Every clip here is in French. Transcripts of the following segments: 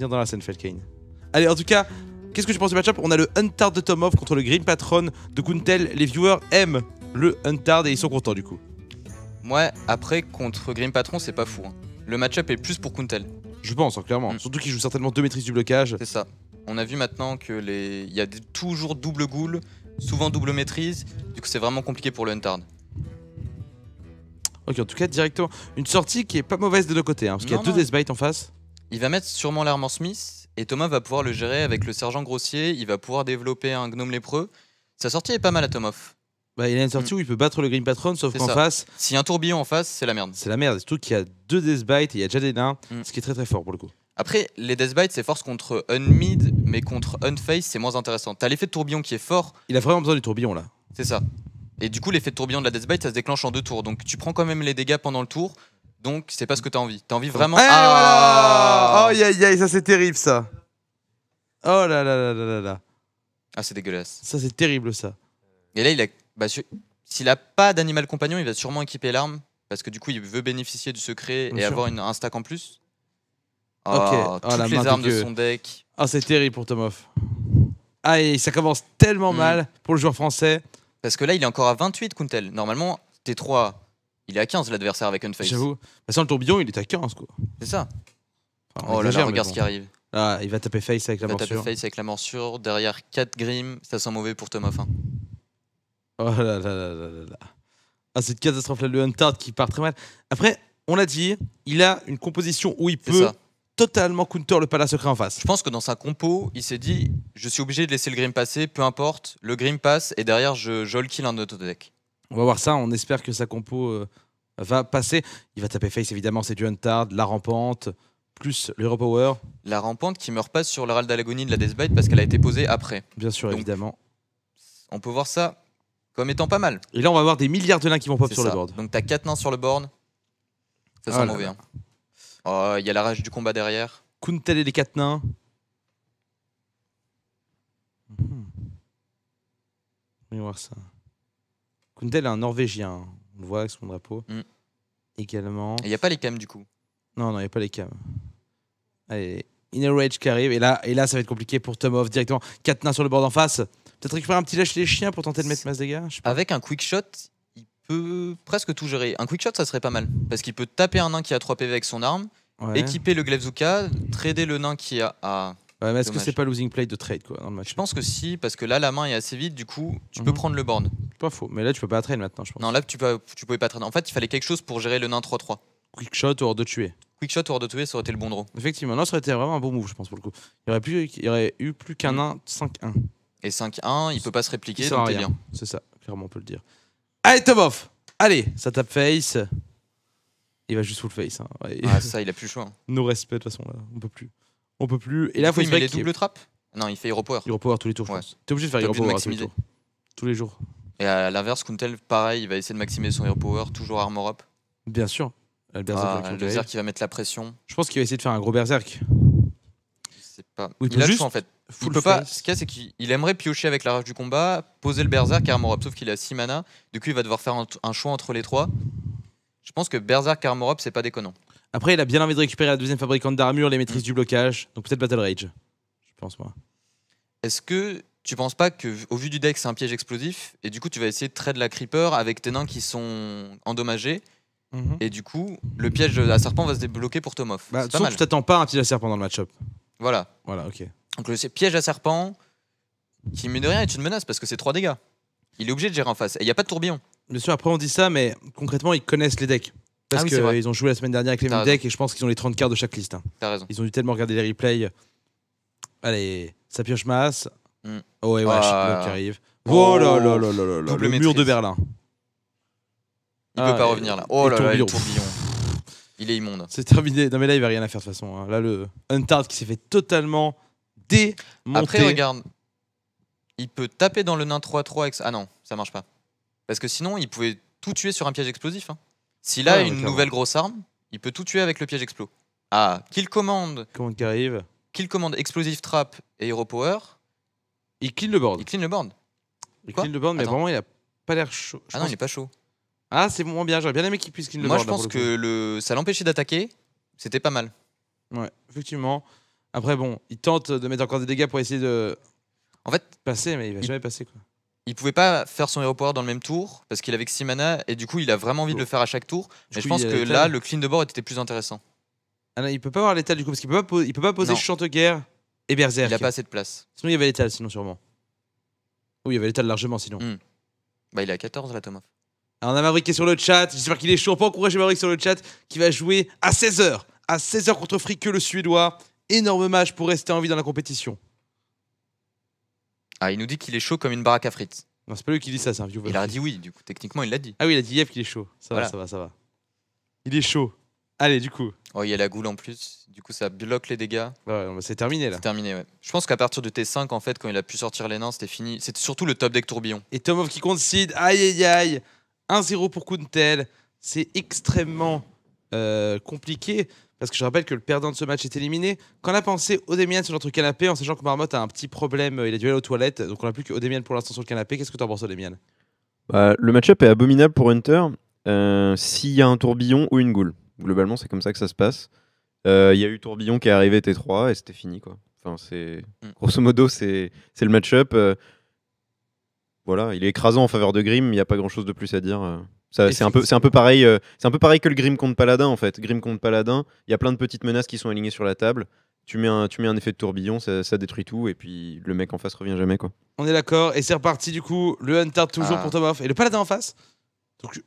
finir dans la scène, Felkane. Allez, en tout cas, qu'est-ce que tu penses du match-up? On a le Huntard de Tomov contre le Green Patron de Kuntel. Les viewers aiment le Huntard et ils sont contents du coup. Ouais, après, contre Grim Patron, c'est pas fou. Hein. Le match-up est plus pour Kuntel. Je pense, hein, clairement. Surtout qu'il joue certainement 2 maîtrises du blocage. C'est ça. On a vu maintenant que il y a toujours double ghoul, souvent double maîtrise. Du coup, c'est vraiment compliqué pour le Huntard. Ok, en tout cas, directement. Une sortie qui est pas mauvaise de deux côtés, hein, parce qu'il y a 2 Deathbite en face. Il va mettre sûrement l'Armor Smith et Thomas va pouvoir le gérer avec le Sergent Grossier. Il va pouvoir développer un gnome lépreux. Sa sortie est pas mal à Tomov. Bah, il a une sortie où il peut battre le Green Patron, sauf qu'en face. S'il y a un tourbillon en face, c'est la merde. C'est la merde. Surtout qu'il y a 2 Deathbite et il y a déjà des nains, ce qui est très très fort pour le coup. Après, les Deathbite, c'est force contre Unmid, mais contre Unface, c'est moins intéressant. T'as l'effet de tourbillon qui est fort. Il a vraiment besoin du tourbillon là. C'est ça. Et du coup, l'effet de tourbillon de la Deathbite, ça se déclenche en 2 tours. Donc tu prends quand même les dégâts pendant le tour. Donc c'est pas ce que t'as envie. T'as envie vraiment. Ah voilà. Oh aïe aïe, ça c'est terrible ça. Oh là là là là là là. Ah, c'est dégueulasse. Ça c'est terrible ça. Et là, il a. Bah, s'il a pas d'animal compagnon, il va sûrement équiper l'arme. Parce que du coup, il veut bénéficier du secret et avoir un stack en plus. Oh, ok. Toutes les armes de son deck. Ah, c'est terrible pour Tomov. Aïe, ça commence tellement mal pour le joueur français. Parce que là, il est encore à 28, Kuntel. Normalement, T3, il est à 15 l'adversaire avec Unface. J'avoue. Bah, sans le tourbillon, il est à 15 quoi. C'est ça. Enfin, oh là là, regarde ce qui arrive. Ah, il va taper face avec la morsure. Il va taper face avec la morsure. Derrière 4 Grim, ça sent mauvais pour Tomov. Hein. Oh là là là là là là. Ah, c'est une catastrophe là, le Huntard qui part très mal. Après, on l'a dit, il a une composition où il peut totalement counter le palace secret en face. Je pense que dans sa compo, il s'est dit je suis obligé de laisser le Grim passer, peu importe, le Grim passe et derrière je all kill un autre deck. On va voir ça, on espère que sa compo va passer. Il va taper face évidemment, c'est du Huntard, la rampante, plus le Hero Power. La rampante qui meurt pas sur l'Herald d'Alagonie de la Deathbite parce qu'elle a été posée après. Bien sûr, donc, évidemment. On peut voir ça comme étant pas mal. Et là, on va avoir des milliards de nains qui vont pop sur le board. Donc t'as 4 nains sur le board. Ça sent mauvais. Hein. Oh, il y a la rage du combat derrière. Kuntel et les 4 nains. On va voir ça. Kuntel est un Norvégien. On le voit avec son drapeau. Également. Il n'y a pas les cams du coup. Non, il n'y a pas les cams. Allez, Inner Rage qui arrive. Et là, ça va être compliqué pour Tomov directement. 4 nains sur le board en face. Peut-être récupérer un petit lâche les chiens pour tenter de mettre masse dégâts. Avec un quick shot, il peut presque tout gérer. Un quick shot, ça serait pas mal. Parce qu'il peut taper un nain qui a 3 PV avec son arme, équiper le Glaivezuka, trader le nain qui a. Ouais, mais est-ce que c'est pas losing play de trade quoi, dans le match? Je pense que si, parce que là, la main est assez vite, du coup, tu peux prendre le board. Pas faux, mais là, tu peux pas trade maintenant, je pense. Non, là, tu pouvais pas trade. En fait, il fallait quelque chose pour gérer le nain 3-3. Quick shot ou hors de tuer. Quick shot ou hors de tuer, ça aurait été le bon draw. Effectivement, non, ça aurait été vraiment un bon move, je pense, pour le coup. Il y aurait eu plus qu'un nain 5-1. Et 5-1, il peut pas se répliquer, donc t'es bien. C'est ça, clairement, on peut le dire. Allez, Tomov! Allez, ça tape face. Il va juste full face. Hein. Ouais. Ah, ça, il a plus le choix. Hein. No respect, de toute façon, là. On peut plus. On peut plus. Et là, faut il met les doubles trappes? Non, il fait Hero Power. Hero Power tous les tours, je pense. T'es obligé de faire Hero Power tous les tours. Tous les jours. Et à l'inverse, Kuntel, pareil, il va essayer de maximiser son Hero Power, toujours Armor Up. Bien sûr. Le berserk qui va mettre la pression. Je pense qu'il va essayer de faire un gros berserk. Je sais pas. Il a le choix en fait. Il peut pas. Ce qu'il y a, c'est qu'il aimerait piocher avec la rage du combat, poser le berserk et Armor Up, sauf qu'il a 6 mana. Du coup, il va devoir faire un choix entre les 3. Je pense que berserk et Armor Up, c'est pas déconnant. Après, il a bien envie de récupérer la deuxième fabricante d'armure, les maîtrises du blocage. Donc peut-être Battle Rage. Je pense, moi. Est-ce que tu penses pas qu'au vu du deck, c'est un piège explosif et du coup, tu vas essayer de trade la Creeper avec tes nains qui sont endommagés? Et du coup, le piège à serpent va se débloquer pour Tomov. Sauf que tu t'attends pas à un piège à serpent dans le match-up. Voilà. Voilà, ok. Donc le piège à serpent, qui mine de rien est une menace parce que c'est 3 dégâts. Il est obligé de gérer en face. Et il n'y a pas de tourbillon. Bien sûr, après on dit ça, mais concrètement, ils connaissent les decks. Parce qu'ils ont joué la semaine dernière avec les mêmes decks et je pense qu'ils ont les 30 cartes de chaque liste. Hein. T'as raison. Ils ont dû tellement regarder les replays. Allez, ça pioche masse. Oh, et ouais, Shitlock qui arrive. Oh là là là là là, le mur de Berlin. Il peut pas revenir là. Oh là là, le tourbillon. Il est immonde. C'est terminé. Non mais là il va rien à faire de toute façon. Hein. Là le Huntard qui s'est fait totalement démonter. Après regarde, il peut taper dans le nain 3-3 avec... Ah non, ça marche pas. Parce que sinon il pouvait tout tuer sur un piège explosif. Hein. S'il a une nouvelle grosse arme, il peut tout tuer avec le piège explo. Ah, kill commande. Commande qui arrive. Kill commande explosive trap et hero power. Il clean le board. Il clean le board. Il clean le board mais vraiment il a pas l'air chaud. Ah non, il est pas chaud. Ah, c'est moins bien, j'aurais bien aimé qu'il puisse clean le board. Moi, je pense que ça l'empêchait d'attaquer, c'était pas mal. Ouais, effectivement. Après, bon, il tente de mettre encore des dégâts pour essayer de En fait, passer, mais il va jamais passer, quoi. il pouvait pas faire son hero power dans le même tour parce qu'il avait que 6 mana et du coup il a vraiment envie de le faire à chaque tour. Mais je pense que là le clean de board était plus intéressant. Ah non, il peut pas avoir l'étal du coup parce qu'il peut pas poser Non. Chante-Guerre et Berserk. Il a pas assez de place. Sinon il y avait l'étal, sinon sûrement. Oui, il y avait l'étal largement sinon. Bah il est à 14 là, Tomoff. Alors on a Maverick qui est sur le chat, j'espère qu'il est chaud. On peut encourager Maverick sur le chat qui va jouer à 16h. À 16h contre Fricke le Suédois. Énorme match pour rester en vie dans la compétition. Ah, il nous dit qu'il est chaud comme une baraque à frites. Non, c'est pas lui qui dit ça, c'est un viewer. Il a dit oui, du coup, techniquement, il l'a dit. Ah oui, il a dit Yves qu'il est chaud. Ça Voilà. va, ça va, ça va. Il est chaud. Allez, du coup. Oh, il y a la goule en plus. Du coup, ça bloque les dégâts. Ouais, c'est terminé là. C'est terminé, ouais. Je pense qu'à partir de T5, en fait, quand il a pu sortir les nains, c'était fini. C'était surtout le top deck tourbillon. Et Tomov qui concede. Aïe aïe aïe. 1-0 pour Kuntel. C'est extrêmement compliqué. Parce que je rappelle que le perdant de ce match est éliminé. Qu'en a pensé Odemian sur notre canapé, en sachant que Marmotte a un petit problème, il a dû aller aux toilettes, donc on n'a plus que Odemian pour l'instant sur le canapé. Qu'est-ce que tu en penses, Odemian? Bah, le match-up est abominable pour Hunter s'il y a un tourbillon ou une goule. Globalement, c'est comme ça que ça se passe. Il y a eu tourbillon qui est arrivé T3 et c'était fini, quoi. Enfin, grosso modo, c'est le match-up. Voilà, il est écrasant en faveur de Grim, il n'y a pas grand-chose de plus à dire. C'est un peu pareil que le Grim contre Paladin en fait. Grim contre Paladin, il y a plein de petites menaces qui sont alignées sur la table. Tu mets un effet de tourbillon, ça détruit tout et puis le mec en face revient jamais, quoi. On est d'accord et c'est reparti du coup. Le Hunter toujours pour Tomov et le Paladin en face. Donc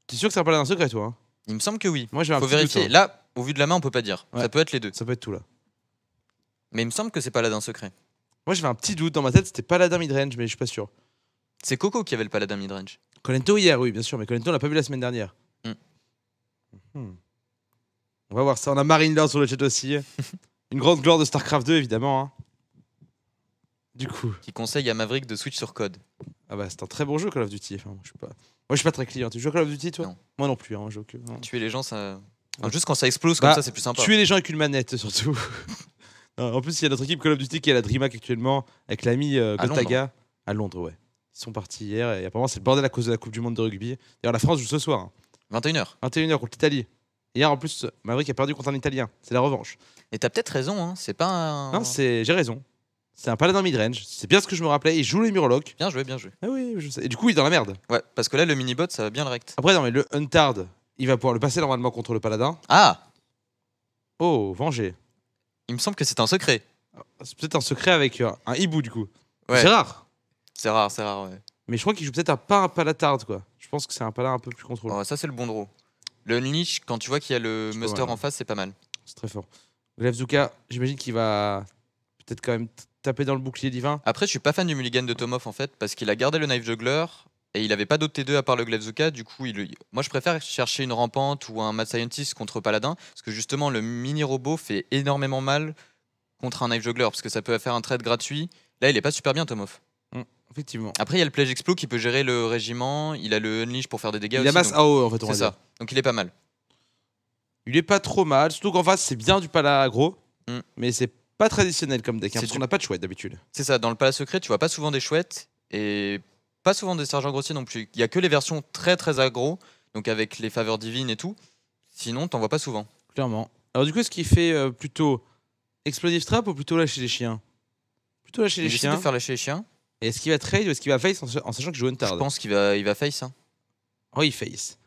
t'es sûr que c'est un Paladin secret, toi, hein? Il me semble que oui. Moi, faut vérifier. doute, hein. Là, au vu de la main, on peut pas dire. Ouais. Ça peut être les deux. Ça peut être tout là. Mais il me semble que c'est Paladin secret. Moi j'avais un petit doute dans ma tête, c'était Paladin midrange, mais je suis pas sûr. C'est Coco qui avait le Paladin midrange. Colento hier, oui, bien sûr, mais Colento on l'a pas vu la semaine dernière. On va voir ça. On a Marine Lord sur le chat aussi. Une grande gloire de StarCraft 2, évidemment. Hein. Du coup. Qui conseille à Maverick de switch sur code. Ah bah c'est un très bon jeu Call of Duty. Enfin, moi je suis pas très client. Tu joues à Call of Duty toi? Non. Moi non plus. Hein, non. Tuer les gens, ça. Enfin, juste quand ça explose comme ça, c'est plus sympa. Tuer les gens avec une manette surtout. Non, en plus il y a notre équipe Call of Duty qui est à la DreamHack actuellement avec l'ami Gotaga à Londres, ouais. Ils sont partis hier et apparemment c'est le bordel à cause de la Coupe du Monde de rugby. D'ailleurs la France joue ce soir. Hein. 21h. 21h contre l'Italie. Hier en plus Maverick a perdu contre un Italien. C'est la revanche. Et t'as peut-être raison, hein. C'est pas un. Non, j'ai raison. C'est un paladin midrange. C'est bien ce que je me rappelais. Il joue les Murlocs. Bien joué, bien joué. Ah oui, je sais. Et du coup, il est dans la merde. Ouais, parce que là, le mini-bot, ça va bien le rect. Après, non, mais le Huntard, il va pouvoir le passer normalement contre le paladin. Ah! Oh, venger. Il me semble que c'est un secret. C'est peut-être un secret avec un hibou, du coup. Ouais. C'est rare. C'est rare, ouais. Mais je crois qu'il joue peut-être pas un palatard, quoi. Je pense que c'est un paladin un peu plus contrôlé. Oh, ça, c'est le bon draw. Le Unleash, quand tu vois qu'il y a le Muster en face, c'est pas mal. C'est très fort. Glaivezuka, j'imagine qu'il va peut-être quand même taper dans le bouclier divin. Après, je suis pas fan du mulligan de Tomoff en fait, parce qu'il a gardé le Knife Juggler et il avait pas d'autre T2 à part le Glaivezuka. Du coup, moi je préfère chercher une rampante ou un Mad Scientist contre Paladin, parce que justement, le mini robot fait énormément mal contre un Knife Juggler, parce que ça peut faire un trade gratuit. Là, il est pas super bien, Tomoff. Effectivement. Après, il y a le Pledge Explo qui peut gérer le régiment, il a le Unleash pour faire des dégâts Il aussi. a masse AO en fait, on va c'est dire. ça. Donc il est pas mal. Il est pas trop mal, surtout qu'en face, c'est bien du pala aggro, mais c'est pas traditionnel comme deck, hein, parce qu'on n'a pas de chouette d'habitude. C'est ça, dans le Palace Secret, tu vois pas souvent des chouettes et pas souvent des sergents grossiers non plus. Il y a que les versions très très aggro, donc avec les faveurs divines et tout. Sinon, t'en vois pas souvent. Clairement. Alors du coup, est-ce qu'il fait plutôt Explosive Trap ou plutôt lâcher les chiens? Plutôt lâcher les Il essaie chiens. de faire lâcher les chiens. Et est-ce qu'il va trade ou est-ce qu'il va face en sachant qu'il joue Huntard? Je pense qu'il va face. Hein. Oh, il face.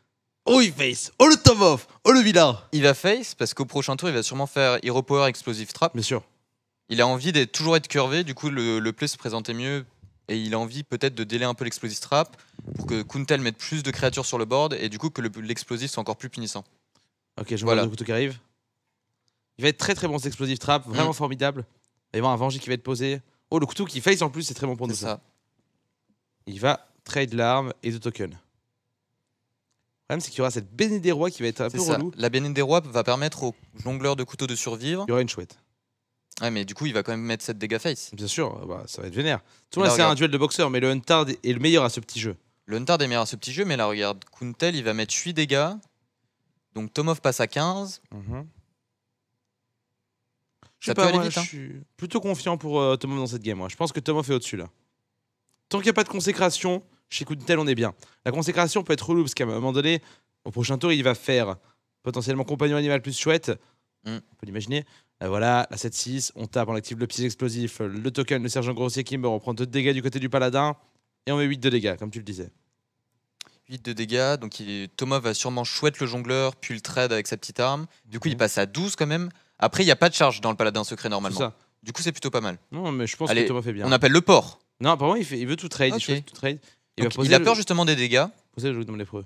Oh, il face. Oh, le Tomov. Oh, le Villard. Il va face parce qu'au prochain tour, il va sûrement faire Hero Power Explosive Trap. Bien sûr. Il a envie d'être toujours être curvé, du coup le play se présentait mieux et il a envie peut-être de délayer un peu l'explosive trap pour que Kuntel mette plus de créatures sur le board et du coup que l'explosif soit encore plus punissant. Ok, je vois le couteau qui arrive. Il va être très très bon cet explosive trap, vraiment formidable. Il va y avoir un Venger qui va être posé. Oh, le couteau qui face en plus, c'est très bon pour nous. C'est ça. Il va trade l'arme et 2 tokens. Le problème, c'est qu'il y aura cette Béné des Rois qui va être un peu relou. La Béné des Rois va permettre aux jongleurs de couteaux de survivre. Il y aura une chouette. Ouais, mais du coup, il va quand même mettre 7 dégâts face. Bien sûr, bah, ça va être vénère. Tout le monde, c'est un duel de boxeurs, mais le Huntard est le meilleur à ce petit jeu. Le Huntard est meilleur à ce petit jeu, mais là, regarde, Kuntel, il va mettre 8 dégâts. Donc Tomov passe à 15. Ça peut aller vite, je suis plutôt confiant pour Tomov dans cette game. Moi. Je pense que Tomov est au-dessus là. Tant qu'il n'y a pas de consécration, chez Kuntel, on est bien. La consécration peut être relou parce qu'à un moment donné, au prochain tour, il va faire potentiellement compagnon animal plus chouette. On peut l'imaginer. Voilà, la 7-6, on tape, on active le piège explosif, le token, le sergent grossier qui meurt, on prend 2 de dégâts du côté du paladin, et on met 8 de dégâts, comme tu le disais. 8 de dégâts, donc Thomas va sûrement chouette le jongleur, puis le trade avec sa petite arme. Du coup, il passe à 12 quand même. Après, il n'y a pas de charge dans le paladin secret normalement. Ça. Du coup, c'est plutôt pas mal. Non, mais je pense Allez, que Thomas fait bien. On appelle le port. Non, apparemment, il veut tout trade. Ok. Il choisit tout trade. Il a peur justement des dégâts. Poser le jeu de l'épreuve.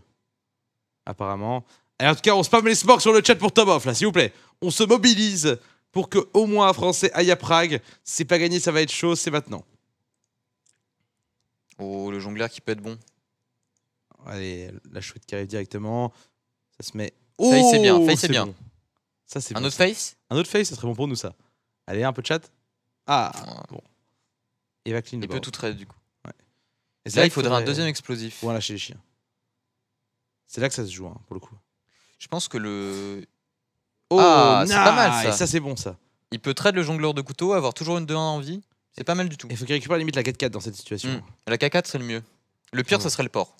Apparemment. Et en tout cas, on spamme les smokes sur le chat pour Tomov, là, s'il vous plaît. On se mobilise pour que au moins un Français aille à Prague. Si c'est pas gagné, ça va être chaud, c'est maintenant. Oh, le jongleur qui peut être bon. Allez, la chouette qui arrive directement. Ça se met. Face, c'est bien. Face, c'est bien. Bon. Ça, c'est Un bon, autre ça. face. Un autre face, ça serait bon pour nous, ça. Allez, un peu de chat. Ah, bon. Et va clean Il le peut board. tout trade du coup. Et Là, il faudrait un deuxième explosif. Pour lâcher les chiens. C'est là que ça se joue, hein, pour le coup. Je pense que le. Oh, Ah, c'est pas mal, ça. Et ça, c'est bon, ça. Il peut trade le jongleur de couteau, avoir toujours une 2-1 en vie. C'est pas mal du tout. Il faut qu'il récupère limite la 4-4 dans cette situation. La K4 serait le mieux. Le pire, ça serait le port.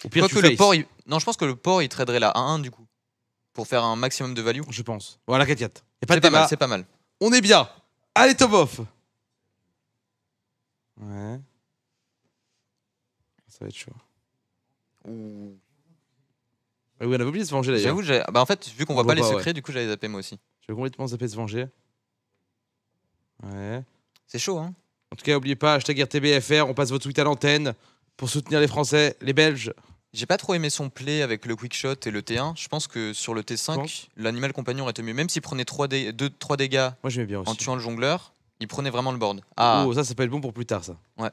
Au pire, tu que le face. port, non, je pense que le port, il traderait la 1-1 du coup. Pour faire un maximum de value. Je pense. Voilà, 4-4. Y a pas C'est de pas mal, débat. c'est pas mal. On est bien. Allez, top off. Ouais. Ça va être chaud. Ouh. Ah oui, on avait oublié de se venger d'ailleurs. J'avoue, bah en fait, vu qu'on On voit pas voit les pas, secrets, du coup, j'avais zappé moi aussi. Je vais complètement zapper se venger. Ouais. C'est chaud, hein. En tout cas, n'oubliez pas, hashtag RTBFR, on passe votre tweet à l'antenne pour soutenir les Français, les Belges. J'ai pas trop aimé son play avec le quick shot et le T1. Je pense que sur le Je T5, pense. l'animal compagnon aurait été mieux. Même s'il prenait 3 dégâts Moi, j'aimais bien aussi. en tuant le jongleur, il prenait vraiment le board. Ah, Oh, ça peut être bon pour plus tard, ça. Ouais.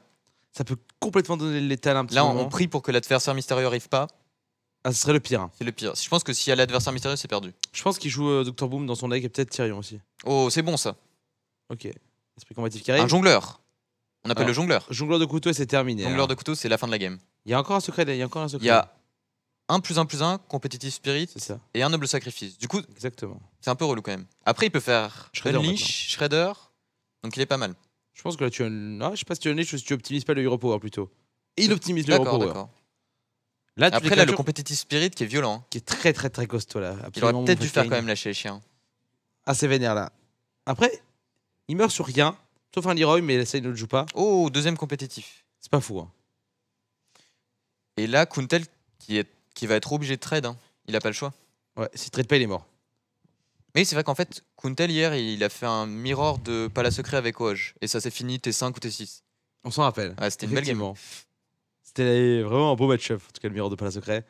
Ça peut complètement donner le létal un petit là, moment. on prie pour que l'adversaire mystérieux arrive pas. Ah, ce serait le pire. Hein. C'est le pire. Je pense que s'il y a l'adversaire mystérieux, c'est perdu. Je pense qu'il joue Dr Boom dans son deck et peut-être Tyrion aussi. Oh, c'est bon ça. Ok. Esprit combatif qui arrive. Un jongleur. On appelle Alors, le jongleur. Jongleur de couteau et c'est terminé. Jongleur hein. de couteau, c'est la fin de la game. Il y a encore un secret. Il y a encore un Il secret. y a 1+1+1, competitive spirit, C'est ça. et un noble sacrifice. Du coup, Exactement. c'est un peu relou quand même. Après, il peut faire Shredder Unleash, Shredder, donc il est pas mal. Je pense que là, tu je sais pas si tu unleash ou si tu optimises pas le Hero Power plutôt. Et il optimise le Hero D'accord, Power. d'accord. Là, tu Après, là, le competitive spirit qui est violent. Hein. qui est très très très costaud là. Il Absolument, aurait peut-être mon dû faire Kane. quand même lâcher les chiens. Assez vénère là. Après, il meurt sur rien. Sauf un Leroy, mais ça, il ne le joue pas. Oh, deuxième compétitif. C'est pas fou. Hein. Et là, Kuntel qui va être obligé de trade. Hein. Il a pas le choix. Ouais, s'il trade pas, il est mort. Mais c'est vrai qu'en fait, Kuntel hier, il a fait un mirror de Palace Secret avec Oj. Et ça s'est fini T5 ou T6. On s'en rappelle. Ouais, c'était une belle game. Effectivement. C'était vraiment un beau match-up. En tout cas, le miroir de Palace Secret.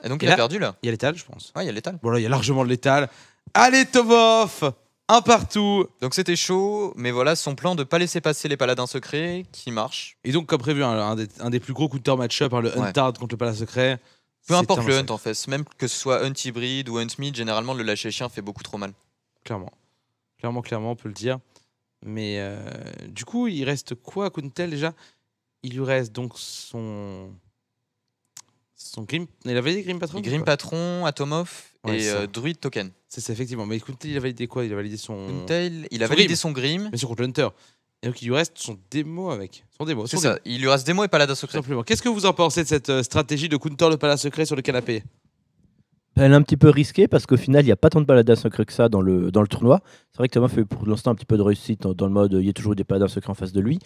Et donc Et il là- a perdu là. Il y a l'étal, je pense. Ouais, il y a l'étal. Bon, là, il y a largement de l'étal. Allez, Tomov. Un partout. Donc c'était chaud, mais voilà son plan de pas laisser passer les paladins secrets qui marche. Et donc, comme prévu, un des plus gros counter match-up, hein, le Ouais. Huntard contre le Palace Secret. Peu C'est importe un le hunt massacre. en fait, même que ce soit hunt hybride ou hunt mid, généralement le lâcher chien fait beaucoup trop mal. Clairement. Clairement, on peut le dire. Mais du coup, il reste quoi à Kuntel déjà? Il lui reste donc son Grim. Il a validé Grim Patron? Il Grim Patron, Atomov Ouais, et ça. Druid Token. C'est ça, effectivement. Mais Kuntel, il a validé quoi? Il a validé son. Kuntel, il a son validé Grim. son Grim. Bien sûr, contre le Hunter. Et donc, il lui reste son démo avec. Son démo. C'est son ça, démo, il lui reste démo et paladin tout secret. simplement. Qu'est-ce que vous en pensez de cette stratégie de Counter le Palace Secret sur le canapé? Elle est un petit peu risquée parce qu'au final, il n'y a pas tant de paladins secrets que ça dans le tournoi. C'est vrai que Thomas fait pour l'instant un petit peu de réussite dans le mode il y a toujours des paladins secrets en face de lui.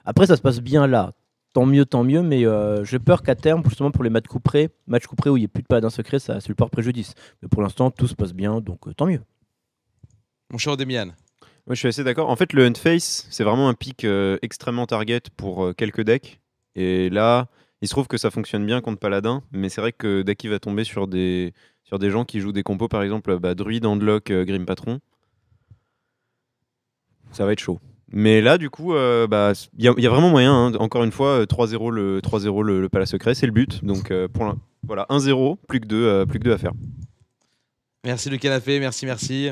Après, ça se passe bien là. Tant mieux, mais j'ai peur qu'à terme, justement pour les matchs couperés où il n'y a plus de paladins secrets, ça lui porte préjudice. Mais pour l'instant, tout se passe bien, donc tant mieux. Mon cher Odemian. Moi, je suis assez d'accord. En fait, le Huntface, c'est vraiment un pick extrêmement target pour quelques decks. Et là, il se trouve que ça fonctionne bien contre Paladin, mais c'est vrai que dès qu'il va tomber sur des gens qui jouent des compos, par exemple, Druid, Handlock, Grim Patron, ça va être chaud. Mais là, du coup, il y a vraiment moyen. Hein. Encore une fois, 3-0 le Palace Secret, c'est le but. Donc, voilà, 1-0, plus que 2 à faire. Merci le canapé, merci.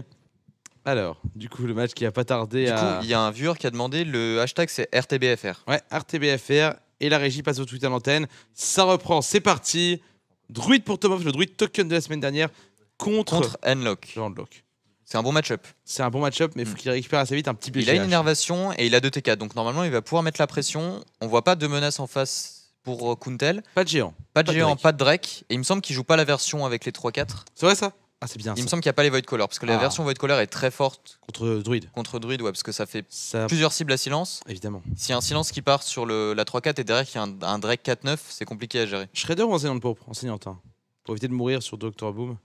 Alors, du coup, le match qui a pas tardé Du à. coup, il y a un viewer qui a demandé, le hashtag c'est RTBFR. Ouais, RTBFR. Et la régie passe au tweet à l'antenne. Ça reprend, c'est parti. Druid pour Tomov, le Druid token de la semaine dernière contre Unlock. le Handlock. C'est un bon match-up. C'est un bon match-up, mais il faut qu'il récupère assez vite un petit Il a une BGH. énervation et il a 2 TK, donc normalement il va pouvoir mettre la pression. On voit pas de menace en face pour Kuntel. Pas de géant. Pas de Pas de géant, Drake. pas de Drake. Et il me semble qu'il joue pas la version avec les 3-4. C'est vrai ça? Ah, c'est bien Il me ça. semble qu'il n'y a pas les Void Color, parce que la Ah. version Void Color est très forte Contre Druid. contre Druid, ouais, parce que ça fait Ça, plusieurs cibles à silence. évidemment. S'il y a un silence qui part sur la 3-4 et derrière qu'il y a un Drake 4-9, c'est compliqué à gérer. Shredder ou enseignante pourpre? Enseignante. Hein. Pour éviter de mourir sur Dr. Boom.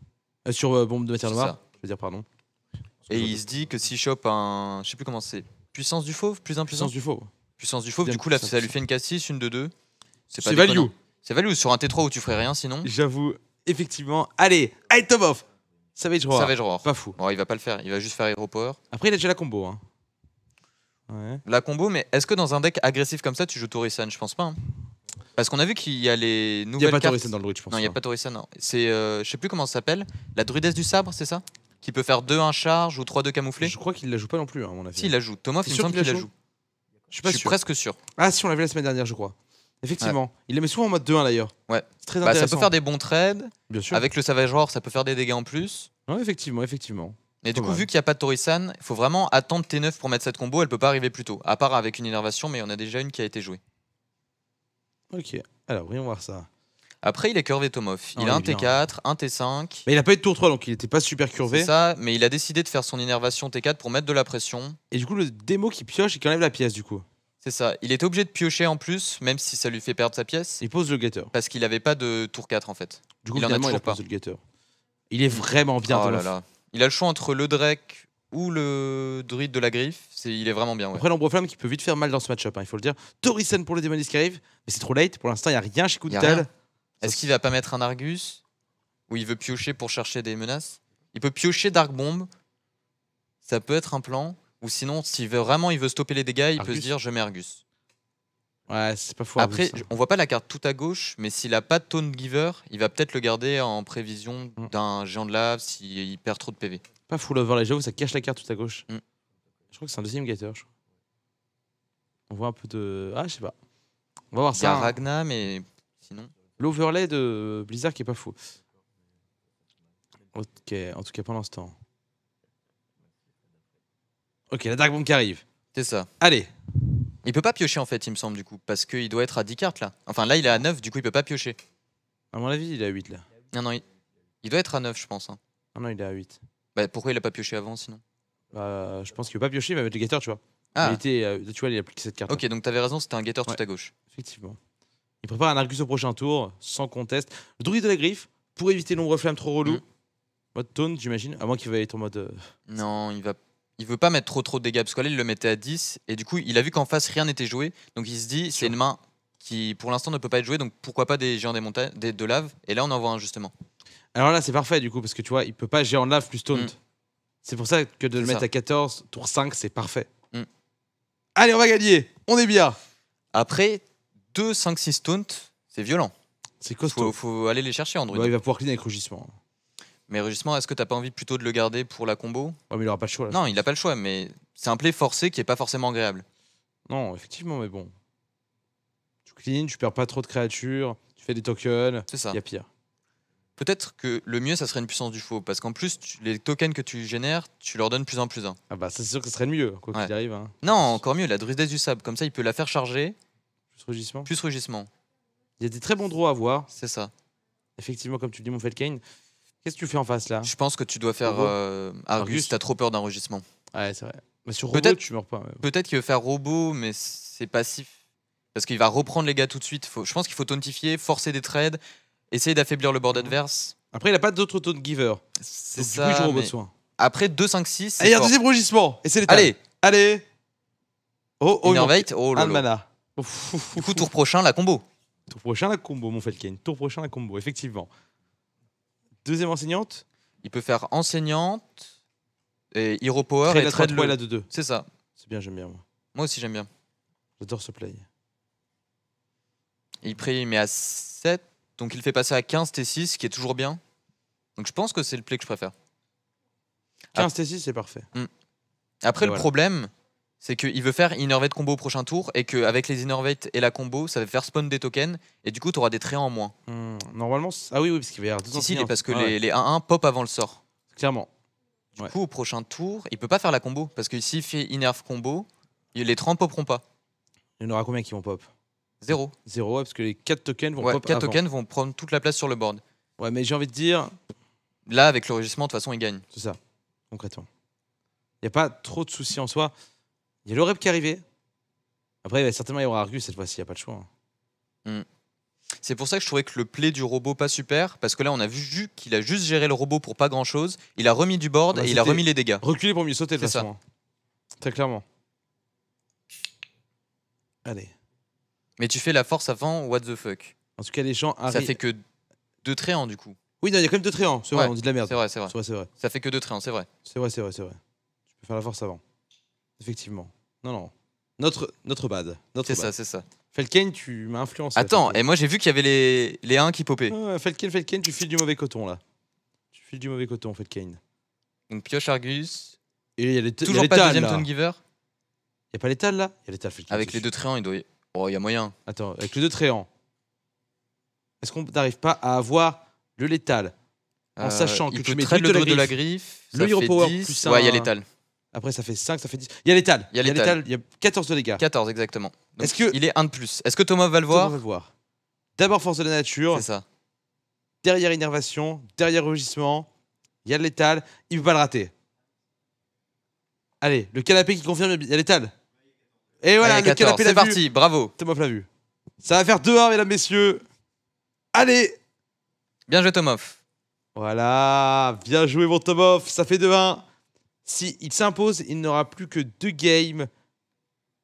Sur bombe de matière C'est noire. ça. Je veux dire, pardon. Et il se dit que s'il chope un. Je sais plus comment c'est. Puissance du fauve, plus 1, plus 1. Puissance du faux. Puissance du fauve, Bien du coup là puissance. ça lui fait une K6, une de 2. C'est pas value. déconnant. C'est value sur un T3 où tu ferais rien sinon. J'avoue, effectivement. Allez, Item off. Savage Roar. Savage Roar. Pas fou. Bon, il va pas le faire, il va juste faire Hero Power. Après, il a déjà la combo. Hein. Ouais. La combo, mais est-ce que dans un deck agressif comme ça tu joues Torisan? Je pense pas. Hein. Parce qu'on a vu qu'il y a les Il n'y nouvelles a pas cartes. Torisan dans le druid, je pense. Non, il n'y a hein. pas Torisan. Non. C'est, je sais plus comment ça s'appelle. La druidesse du sabre, c'est ça? Qui peut faire 2-1 charge ou 3-2 camouflés. Je crois qu'il la joue pas non plus, hein, à mon avis. Si, il la joue. Thomas, T'es il me sûr semble qu'il qu'il la la joue joue. Je suis Je pas suis sûr. presque sûr. Ah, si, on l'avait la semaine dernière, je crois. Effectivement. Il la met souvent en mode 2-1 d'ailleurs. Ouais. C'est très Bah, ça intéressant. peut faire des bons trades. Bien sûr. Avec le Savage Roar, ça peut faire des dégâts en plus. Ouais, effectivement, effectivement. Et du Pas coup, mal. vu qu'il n'y a pas de Torisan, il faut vraiment attendre T9 pour mettre cette combo. Elle peut pas arriver plus tôt. À part avec une innervation, mais il y en a déjà une qui a été jouée. Ok. Alors, voyons voir ça. Après, il est curvé Tomov. Oh, Il a un il est bien. T4, un T5. Mais il a pas eu de tour 3, donc il était pas super curvé. C'est ça, mais il a décidé de faire son innervation T4 pour mettre de la pression. Et du coup, le démo qui pioche et qui enlève la pièce, du coup. C'est ça. Il était obligé de piocher en plus, même si ça lui fait perdre sa pièce, Il pose le getter. parce qu'il avait pas de tour 4 en fait. Du coup, Il en a finalement, il a toujours pas. posé le getter. Il est vraiment bien. Oh Thomas. là là. Il a le choix entre le Drake ou le druide de la griffe. Il est vraiment bien. Ouais. Après, l'ombre flamme qui peut vite faire mal dans ce match-up, hein, il faut le dire. Torisan pour le démonis qui arrive, mais c'est trop late. Pour l'instant, il n'y a rien chez Y a Koutal. rien. Est-ce qu'il va pas mettre un Argus ou il veut piocher pour chercher des menaces? Il peut piocher Dark Bomb. Ça peut être un plan. Ou sinon, s'il veut vraiment il veut stopper les dégâts, il peut se Argus. dire je mets Argus. Ouais, c'est pas fou. Après, Argus, hein. on voit pas la carte tout à gauche, mais s'il a pas de Taunt Giver, il va peut-être le garder en prévision d'un géant de lave s'il perd trop de PV. Pas full overlay, j'avoue, ça cache la carte tout à gauche. Mm. Je crois que c'est un deuxième getter. Je crois. On voit un peu de. Ah, je sais pas. On va voir Il y a ça. hein. Ragna, mais sinon. L'overlay de Blizzard qui est pas fou. Ok, en tout cas pour l'instant. Ok, la Dark Bomb qui arrive. C'est ça. Allez. Il peut pas piocher en fait, il me semble, du coup, parce qu'il doit être à 10 cartes là. Enfin là, il est à 9, du coup, il peut pas piocher. À mon avis, il est à 8 là. Non, non, il doit être à 9, je pense. Hein. Ah non, il est à 8. Bah, pourquoi il a pas pioché avant sinon? Bah, je pense qu'il veut pas piocher, il va mettre le getter, tu vois. Ah, Il était, tu vois, il a plus que cette carte. ok, donc t'avais raison, c'était un getter Ouais. tout à gauche. Effectivement. Il prépare un Argus au prochain tour, sans conteste. Le druide de la griffe, pour éviter l'ombre flamme trop relou. Mm. Mode taunt, j'imagine. À moins qu'il va être en mode. Non, il veut pas mettre trop de dégâts, parce que là, il le mettait à 10, et du coup, il a vu qu'en face, rien n'était joué, donc il se dit, c'est une main qui, pour l'instant, ne peut pas être jouée, donc pourquoi pas des géants des montagnes, de lave, et là, on en voit un, justement. Alors là, c'est parfait du coup, parce que tu vois, il peut pas géant de lave plus taunt. Mm. C'est pour ça que de le C'est mettre ça. à 14, tour 5, c'est parfait. Mm. Allez, on va gagner. On est bien. Après, 2, 5, 6 taunt, c'est violent. C'est costaud. Faut aller les chercher en druide. Bah, il va pouvoir clean avec rugissement. Mais rugissement, est-ce que t'as pas envie plutôt de le garder pour la combo? Ouais, mais il aura pas le choix là. Non, il a pas le choix, mais c'est un play forcé qui est pas forcément agréable. Non, effectivement, mais bon. Tu clean, tu perds pas trop de créatures, tu fais des tokens. C'est ça. Il y a pire. Peut-être que le mieux, ça serait une puissance du faux, parce qu'en plus, les tokens que tu génères, tu leur donnes plus un plus un. Ah bah, ça, c'est sûr que ce serait le mieux, quoi Ouais. qu'il arrive. Hein. Non, encore mieux, la druidesse du sable, comme ça, il peut la faire charger, Plus rugissement. plus rugissement. Il y a des très bons draws à voir. C'est ça. Effectivement, comme tu le dis, mon Felkane. Qu'est-ce que tu fais en face là? Je pense que tu dois faire Robot. Argus, Argus. t'as trop peur d'un rugissement. Ouais, c'est vrai. Mais sur robot, Peut-être- tu meurs pas. Peut-être qu'il veut faire robot, mais c'est passif. Parce qu'il va reprendre les gars tout de suite. Je pense qu'il faut tauntifier, forcer des trades, essayer d'affaiblir le board adverse. Après, il a pas d'autre taunt giver. C'est Donc, du coup, il joue ça. robot de mais soin. après 2, 5, 6. c'est Allez, un fort. deuxième rugissement. Et c'est l'état. Allez, Allez. Oh, il manque Innervate. Oh là un de là. mana. Ouf, ouf, Du coup, ouf, tour prochain, la combo. Tour prochain, la combo, mon Felkane. Tour prochain, la combo, effectivement. Deuxième enseignante. Il peut faire enseignante, et Hero Power Trade et la trade 3 et le... la 2-2. C'est ça. C'est bien, j'aime bien. Moi. Moi aussi, j'aime bien. J'adore ce play. Et il met à 7, donc il fait passer à 15 T6, qui est toujours bien. Donc je pense que c'est le play que je préfère. 15 T6, c'est parfait. Après, Et le voilà. problème, c'est qu'il veut faire Innervate combo au prochain tour, et qu'avec les Innervate et la combo, ça va faire spawn des tokens, et du coup, tu auras des traits en moins. Normalement, ah oui, parce qu'il va y avoir deux Si, enseignantes. parce que Ah ouais, les 1-1 pop avant le sort. Clairement. Du Ouais. coup, au prochain tour, il peut pas faire la combo, parce que s'il fait Innerve combo, les 30 popperont pas. Il y en aura combien qui vont pop? 0. 0, parce que les 4 tokens vont Ouais, pop 4 avant. tokens vont prendre toute la place sur le board. Ouais, mais j'ai envie de dire, Là, avec le rugissement, de toute façon, il gagne. C'est ça, concrètement. Il n'y a pas trop de soucis en soi. Il y a le rep qui est arrivé. Après, il va certainement y avoir Argus cette fois-ci, il n'y a pas de choix. C'est pour ça que je trouvais que le play du robot pas super, parce que là, on a vu qu'il a juste géré le robot pour pas grand-chose. Il a remis du board Bah, et il a c'était- remis les dégâts. Reculer pour mieux sauter de toute C'est ça. façon. Hein. Très clairement. Allez. Mais tu fais la force avant, what the fuck. En tout cas, les gens Ça arrivent. fait que 2 tréants, du coup. Oui, non, il y a quand même 2 tréants. C'est vrai, Ouais, on dit de la merde. C'est vrai, c'est vrai. C'est vrai, c'est vrai. Ça fait que 2 tréants, c'est vrai. C'est vrai, c'est vrai, c'est vrai. Tu peux faire la force avant. Effectivement. Non, non. Notre bad. Notre C'est bad. ça, c'est ça. Felkane, tu m'as influencé. Attends, Felkane. et moi j'ai vu qu'il y avait les 1 qui popaient. Ouais, Felkane, tu files du mauvais coton là. Tu files du mauvais coton, Felkane. Donc pioche Argus. Et il y a les Toujours pas de deuxième Tone Giver. Il y a pas l'étal là. Il y a l'étal Felkane. Avec les 2 tréants, il doit y... Oh, il y a moyen. Attends, avec les 2 tréants. Est-ce qu'on n'arrive pas à avoir le létal en sachant que il tu peut mets trade druide le de la druide de la griffe. le Ça Hero fait Power 10. plus Ouais, il y a un- l'étal. Après, ça fait 5, ça fait 10. Il y a l'étal. Il y a l'étal. Il y a 14 de dégâts. 14 exactement. Donc, Est-ce que- il est 1 de plus. Est-ce que Thomas va le On va voir? le voir. D'abord, force de la nature. C'est ça. Derrière innervation. Derrière rugissement. Il y a le létal. Il ne peut pas le rater. Allez, le canapé qui confirme. Il y a l'étal. Et voilà, Allez, le 14. canapé l'a C'est vu. parti, bravo. Thomas l'a vu. Ça va faire 2-1, mesdames, messieurs. Allez. Bien joué Tomov. Voilà, bien joué mon Tomov, ça fait 2-1. Si il s'impose, il n'aura plus que 2 games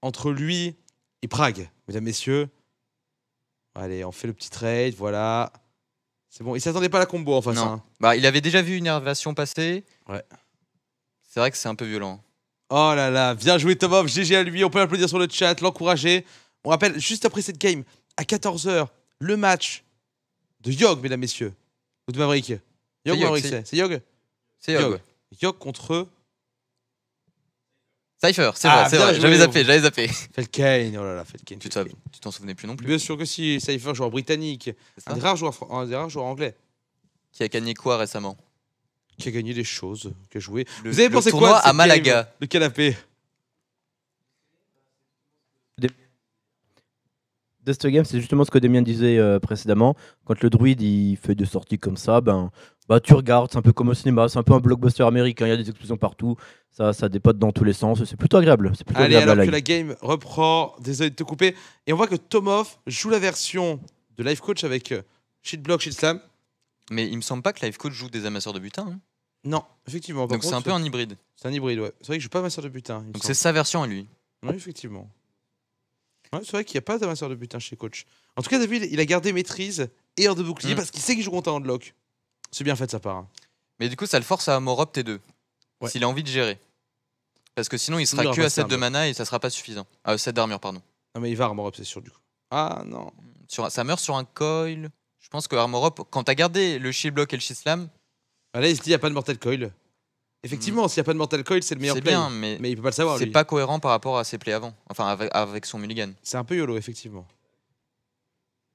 entre lui et Prague, mesdames, messieurs. Allez, on fait le petit trade, voilà. C'est bon, il s'attendait pas à la combo en face. Non. Hein. Bah, il avait déjà vu une innervation passer. Ouais. C'est vrai que c'est un peu violent. Oh là là, bien joué Tomov, GG à lui, on peut l'applaudir sur le chat, l'encourager. On rappelle, juste après cette game, à 14h, le match de Yogg, mesdames, messieurs. Ou de Maverick. Yogg ou Yogg, Maverick, c'est Yogg. C'est Yogg. Yogg contre Cypher, c'est Ah, vrai, c'est bien vrai. joué. J'avais zappé. Felkane. Oh là là, Felkane. Tu Felkane. t'en souvenais plus non plus. Bien sûr que si, Cypher, joueur britannique, C'est ça un des rares joueurs anglais Qui a gagné quoi récemment? qui a gagné des choses, qui a joué. Le- Vous avez le pensé tournoi quoi de cette à Malaga. game, le canapé? De ce game, c'est justement ce que Damien disait précédemment. Quand le druide il fait des sorties comme ça, bah tu regardes, c'est un peu comme au cinéma, c'est un peu un blockbuster américain, il y a des explosions partout, ça dépote dans tous les sens, c'est plutôt agréable. C'est plutôt Allez, agréable à alors que l'œil. la game reprend, désolé de te couper, et on voit que Tomov joue la version de Life Coach avec Shield Block, Shield Slam. Mais il me semble pas que Life Coach joue des amasseurs de butin. Hein. Non, effectivement. par Donc c'est contre, un peu un hybride. c'est un hybride, ouais. C'est vrai que je joue pas masseur de butin. il me Donc semble. c'est sa version à lui. Oui, effectivement. Ouais, c'est vrai qu'il n'y a pas d'amasseur de butin chez Coach. En tout cas, David, il a gardé maîtrise et hors de bouclier parce qu'il sait qu'il joue contre un handlock. C'est bien fait de sa part. Hein. Mais du coup, ça le force à Amorop T2. Ouais. S'il a envie de gérer. Parce que sinon, il Sinon, il sera aura que pas à 7 ça, de mais- mana et ça sera pas suffisant. 7 d'armure, pardon. Non, mais il va Armor Up, c'est sûr, du coup. Ah non. Ça meurt sur un coil. Je pense que Armorop, quand t'as gardé le shield block et le shield slam, Ah, là, il se dit, il n'y a pas de Mortal Coil. Effectivement, s'il n'y a pas de Mortal Coil, c'est le meilleur c'est play. bien, mais Mais il peut pas le savoir, c'est lui. pas cohérent par rapport à ses plays avant. Enfin, avec son mulligan. C'est un peu YOLO, effectivement.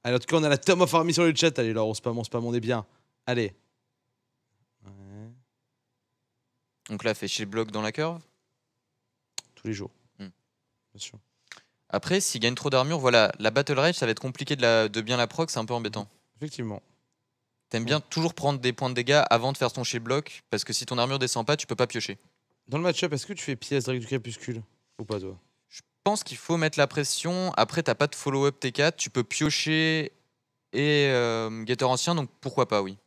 Allez, en tout cas, on a la Tom of Army sur le chat. Allez, là, on spam, on est bien. Allez. Ouais, Donc là, fait shield block dans la curve. tous les jours. Hmm. Bien sûr. Après, s'il gagne trop d'armure, voilà, la Battle Rage, ça va être compliqué de bien la proc, c'est un peu embêtant. Effectivement. T'aimes bien toujours prendre des points de dégâts avant de faire ton shield block, parce que si ton armure descend pas, tu peux pas piocher. Dans le match-up, est-ce que tu fais pièce Drake du Crépuscule ou pas, toi? Je pense qu'il faut mettre la pression. Après, t'as pas de follow-up T4, tu peux piocher et Getter ancien, donc pourquoi pas, oui.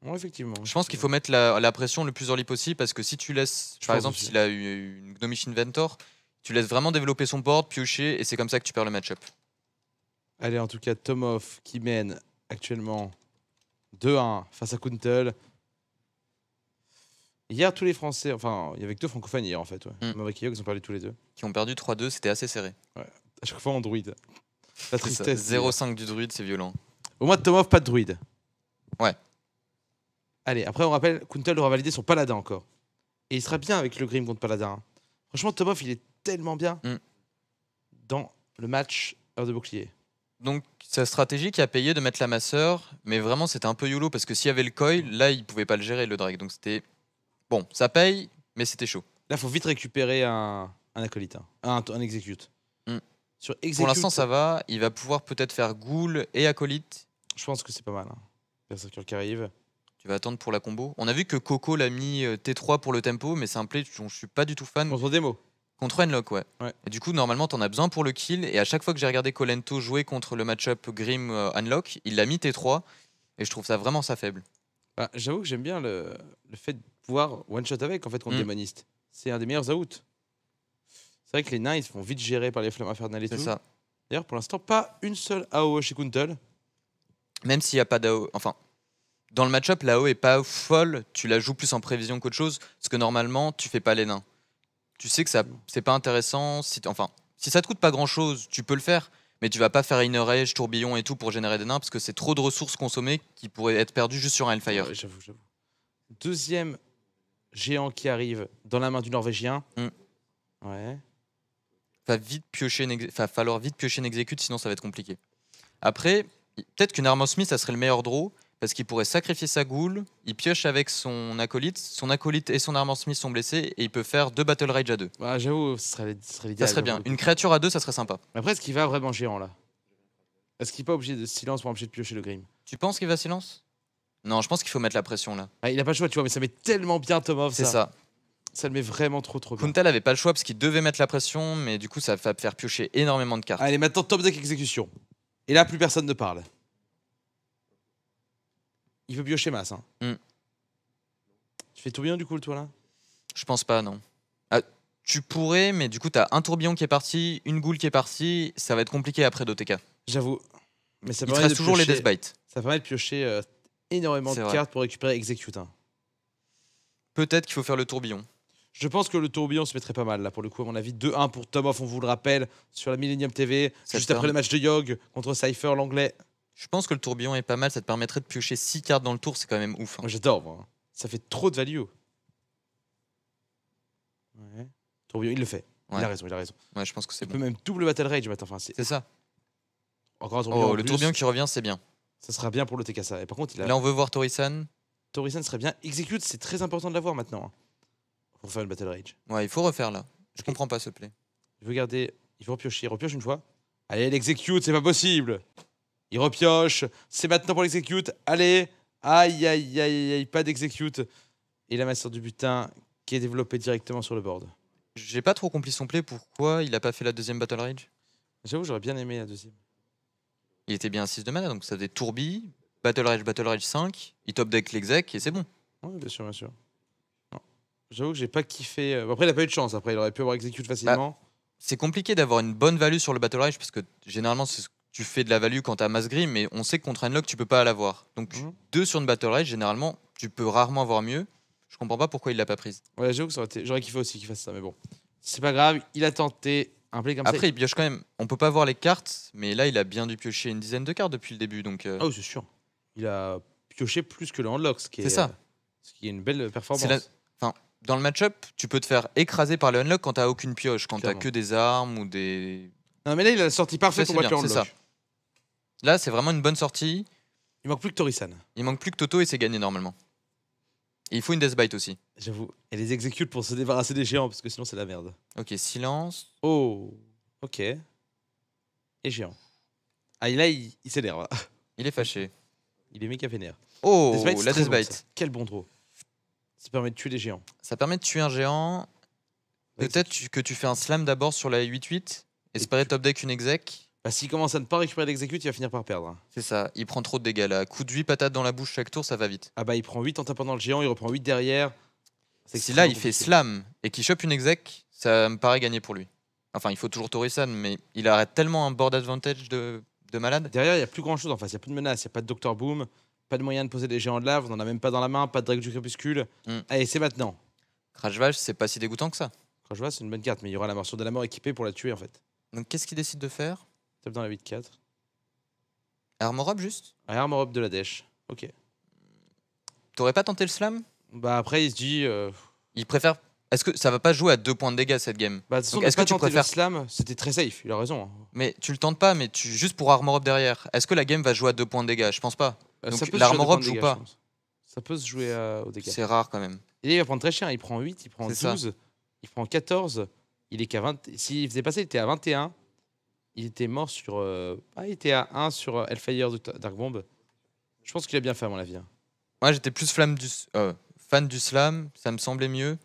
Ouais, effectivement. Je pense qu'il faut mettre la pression le plus early possible, parce que si tu laisses, Je par pense exemple, aussi. s'il a eu une Gnomish Inventor, tu laisses vraiment développer son board, piocher, et c'est comme ça que tu perds le match-up. Allez, en tout cas, Tomov qui mène actuellement 2-1 face à Kuntel. Hier, tous les Français, enfin, il y avait que 2 francophones hier en fait. Ouais. Mm. Maverick et Yogg, ils ont perdu tous les deux. Qui ont perdu 3-2, c'était assez serré. À chaque fois en druide. La C'est ça, tristesse. 0-5 du druide, c'est violent. Au moins de Tomov, pas de druide. Ouais. Allez, après, on rappelle, Kuntel aura validé son paladin encore. Et il sera bien avec le Grim contre paladin. Hein. Franchement, Tomov, il est tellement bien Mm. dans le match heure de bouclier. Donc sa stratégie qui a payé de mettre la masseur, mais vraiment c'était un peu YOLO parce que s'il y avait le coil, là il pouvait pas le gérer le drag. Donc c'était bon, ça paye, mais c'était chaud. Là, faut vite récupérer un acolyte, hein. un execute. Mm. Sur execute, Pour l'instant ça va, il va pouvoir peut-être faire ghoul et acolyte. je pense que c'est pas mal. Hein. Berserker qui arrive. Tu vas attendre pour la combo. On a vu que Coco l'a mis T3 pour le tempo, mais c'est un play dont je suis pas du tout fan. Contre démo. Contre Enlock, ouais. Ouais. Et du coup, normalement, t'en as besoin pour le kill. Et à chaque fois que j'ai regardé Colento jouer contre le match-up Grim Unlock, il l'a mis T3. Et je trouve ça vraiment ça faible. Bah, j'avoue que j'aime bien le fait de pouvoir one-shot avec en fait contre démoniste. C'est un des meilleurs outs. C'est vrai que les nains ils se font vite gérer par les flammes infernales et tout. C'est ça. D'ailleurs, pour l'instant, pas une seule AOE chez Kuntel. Même s'il n'y a pas d'AO. Enfin, dans le match-up, l'AO est pas folle. Tu la joues plus en prévision qu'autre chose. Parce que normalement, tu fais pas les nains. Tu sais que ça, c'est pas intéressant. Si ça te coûte pas grand-chose, tu peux le faire. Mais tu vas pas faire Inner Edge, tourbillon et tout pour générer des nains. Parce que c'est trop de ressources consommées qui pourraient être perdues juste sur un Hellfire. Ouais, j'avoue. Deuxième géant qui arrive dans la main du Norvégien. Ouais. Va falloir vite piocher une exécute, sinon ça va être compliqué. Après, peut-être qu'une Armor Smith, ça serait le meilleur draw, parce qu'il pourrait sacrifier sa ghoul, il pioche avec son acolyte et son Armor Smith sont blessés, et il peut faire 2 Battle Rage à 2. Bah, j'avoue, ce serait l'idéal. Ça serait bien. Une créature à 2, ça serait sympa. Après, est-ce qu'il va vraiment géant là? Est-ce qu'il n'est pas obligé de silence pour empêcher de piocher le Grim? Tu penses qu'il va silence? Non, je pense qu'il faut mettre la pression là. Ah, il a pas le choix, tu vois, mais ça met tellement bien Tomov. C'est ça. Ça le met vraiment trop bien. Kuntal avait pas le choix parce qu'il devait mettre la pression, mais du coup ça va faire piocher énormément de cartes. Allez, maintenant top deck exécution. Et là, plus personne ne parle. Il veut piocher masse. Hein. Tu fais tourbillon du coup, toi là? Je pense pas, non. Ah, tu pourrais, mais du coup t'as un tourbillon qui est parti, une ghoul qui est partie, ça va être compliqué après d'OTK. J'avoue. Mais ça il te reste toujours les Deathbite. Ça permet de piocher énormément de cartes pour récupérer execute. Hein. Peut-être qu'il faut faire le tourbillon. Je pense que le tourbillon se mettrait pas mal là pour le coup, à mon avis. 2-1 pour Tomov, on vous le rappelle, sur la Millennium TV, juste après le match de Yogg contre Cypher, l'anglais. Je pense que le tourbillon est pas mal, ça te permettrait de piocher 6 cartes dans le tour, c'est quand même ouf. Hein. Moi j'adore, moi. Ça fait trop de value. Ouais. Tourbillon, il le fait. Ouais. Il a raison. Ouais, je pense que c'est bon. Il peut même double Battle Rage maintenant. Enfin, c'est ça. Encore un tourbillon. Le tourbillon qui revient, c'est bien. Ça sera bien pour le TKSA. Et par contre, là, on veut voir Torisan. Torisan serait bien. Execute, c'est très important de l'avoir maintenant. Hein. Pour faire une Battle Rage. Ouais, il faut refaire là. Je comprends pas ce play. Il veut garder. Il veut repiocher. Il repioche une fois. Allez, l'execute, c'est pas possible. Il repioche. C'est maintenant pour l'execute. Allez. Aïe. Pas d'execute. Et la master du butin qui est développée directement sur le board. J'ai pas trop compris son play. Pourquoi il a pas fait la deuxième Battle Rage? J'avoue, j'aurais bien aimé la deuxième. Il était bien à 6 de mana, donc ça faisait tourbi, Battle Rage 5. Il top deck l'exec et c'est bon. Oui, bien sûr. Non. J'avoue que j'ai pas kiffé. Après, il a pas eu de chance. Après, il aurait pu avoir execute facilement. C'est compliqué d'avoir une bonne value sur le Battle Rage parce que généralement, tu fais de la value quand t'as Mass Grim, mais on sait que contre Unlock, tu peux pas l'avoir. Donc 2 sur une Battle Rage, généralement, tu peux rarement avoir mieux. Je comprends pas pourquoi il l'a pas prise. Ouais, j'avoue que j'aurais kiffé aussi qu'il fasse ça, mais bon. C'est pas grave, il a tenté un play comme ça. Après, il pioche quand même. On peut pas voir les cartes, mais là, il a bien dû piocher une dizaine de cartes depuis le début. Donc, Ah oui, c'est sûr. Il a pioché plus que le Unlock, ce qui est une belle performance. Dans le match-up, tu peux te faire écraser par le Unlock quand t'as aucune pioche, quand t'as que des armes ou des. Non, mais là, il a la sortie parfaite pour battre le Unlock. Ça. Là, c'est vraiment une bonne sortie. Il manque plus que Torisan. Il manque plus que Toto et c'est gagné normalement. Et il faut une Deathbite aussi. J'avoue. Et les exécute pour se débarrasser des géants, parce que sinon, c'est la merde. Ok, silence. Oh, ok. Et géant. Ah, là, il s'énerve. Il est fâché. Il est méga vénère. Oh, Deathbite, la Deathbite. Bon, quel bon draw. Ça permet de tuer les géants. Ça permet de tuer un géant. Peut-être que tu fais un slam d'abord sur la 8-8. Espérer top deck une exec. Bah, s'il commence à ne pas récupérer l'exécute, il va finir par perdre. C'est ça, il prend trop de dégâts là. Coup de 8 patates dans la bouche chaque tour, ça va vite. Ah bah, il prend 8 en tapant dans le géant, il reprend 8 derrière. Si là, il fait slam et qu'il chope une exec, ça me paraît gagné pour lui. Enfin, il faut toujours Torisan, mais il arrête tellement un board advantage de malade. Derrière, il n'y a plus grand chose en face. Il n'y a plus de menace, il n'y a pas de Dr. Boom, pas de moyen de poser des géants de lave, on n'en a même pas dans la main, pas de Drake du Crépuscule. Allez, c'est maintenant. Crash Vache, c'est pas si dégoûtant que ça. Crash Vache, c'est une bonne carte, mais il y aura la morsure de la mort équipée pour la tuer en fait. Donc, qu'est-ce qu'il décide de faire? Tape dans la 8-4. Armor up juste? Armor up de la Dèche. Ok. T'aurais pas tenté le slam? Bah après, il se dit. Il préfère. Est-ce que ça va pas jouer à 2 points de dégâts cette game? Bah, est-ce que tu préfères le slam? C'était très safe, il a raison. Hein. Mais tu le tentes pas, mais juste pour armor up derrière. Est-ce que la game va jouer à 2 points de dégâts? Je pense pas. Donc l'armor up joue pas. Ça peut se jouer aux dégâts. C'est rare quand même. Et il va prendre très cher. Il prend 8, il prend 12, il prend 14. Il est qu'à 20. S'il faisait passer, il était à 21. Il était mort sur. Il était à 1 sur Hellfire de Dark Bomb. Je pense qu'il a bien fait, à mon avis. Hein. Moi, j'étais plus fan du slam, ça me semblait mieux.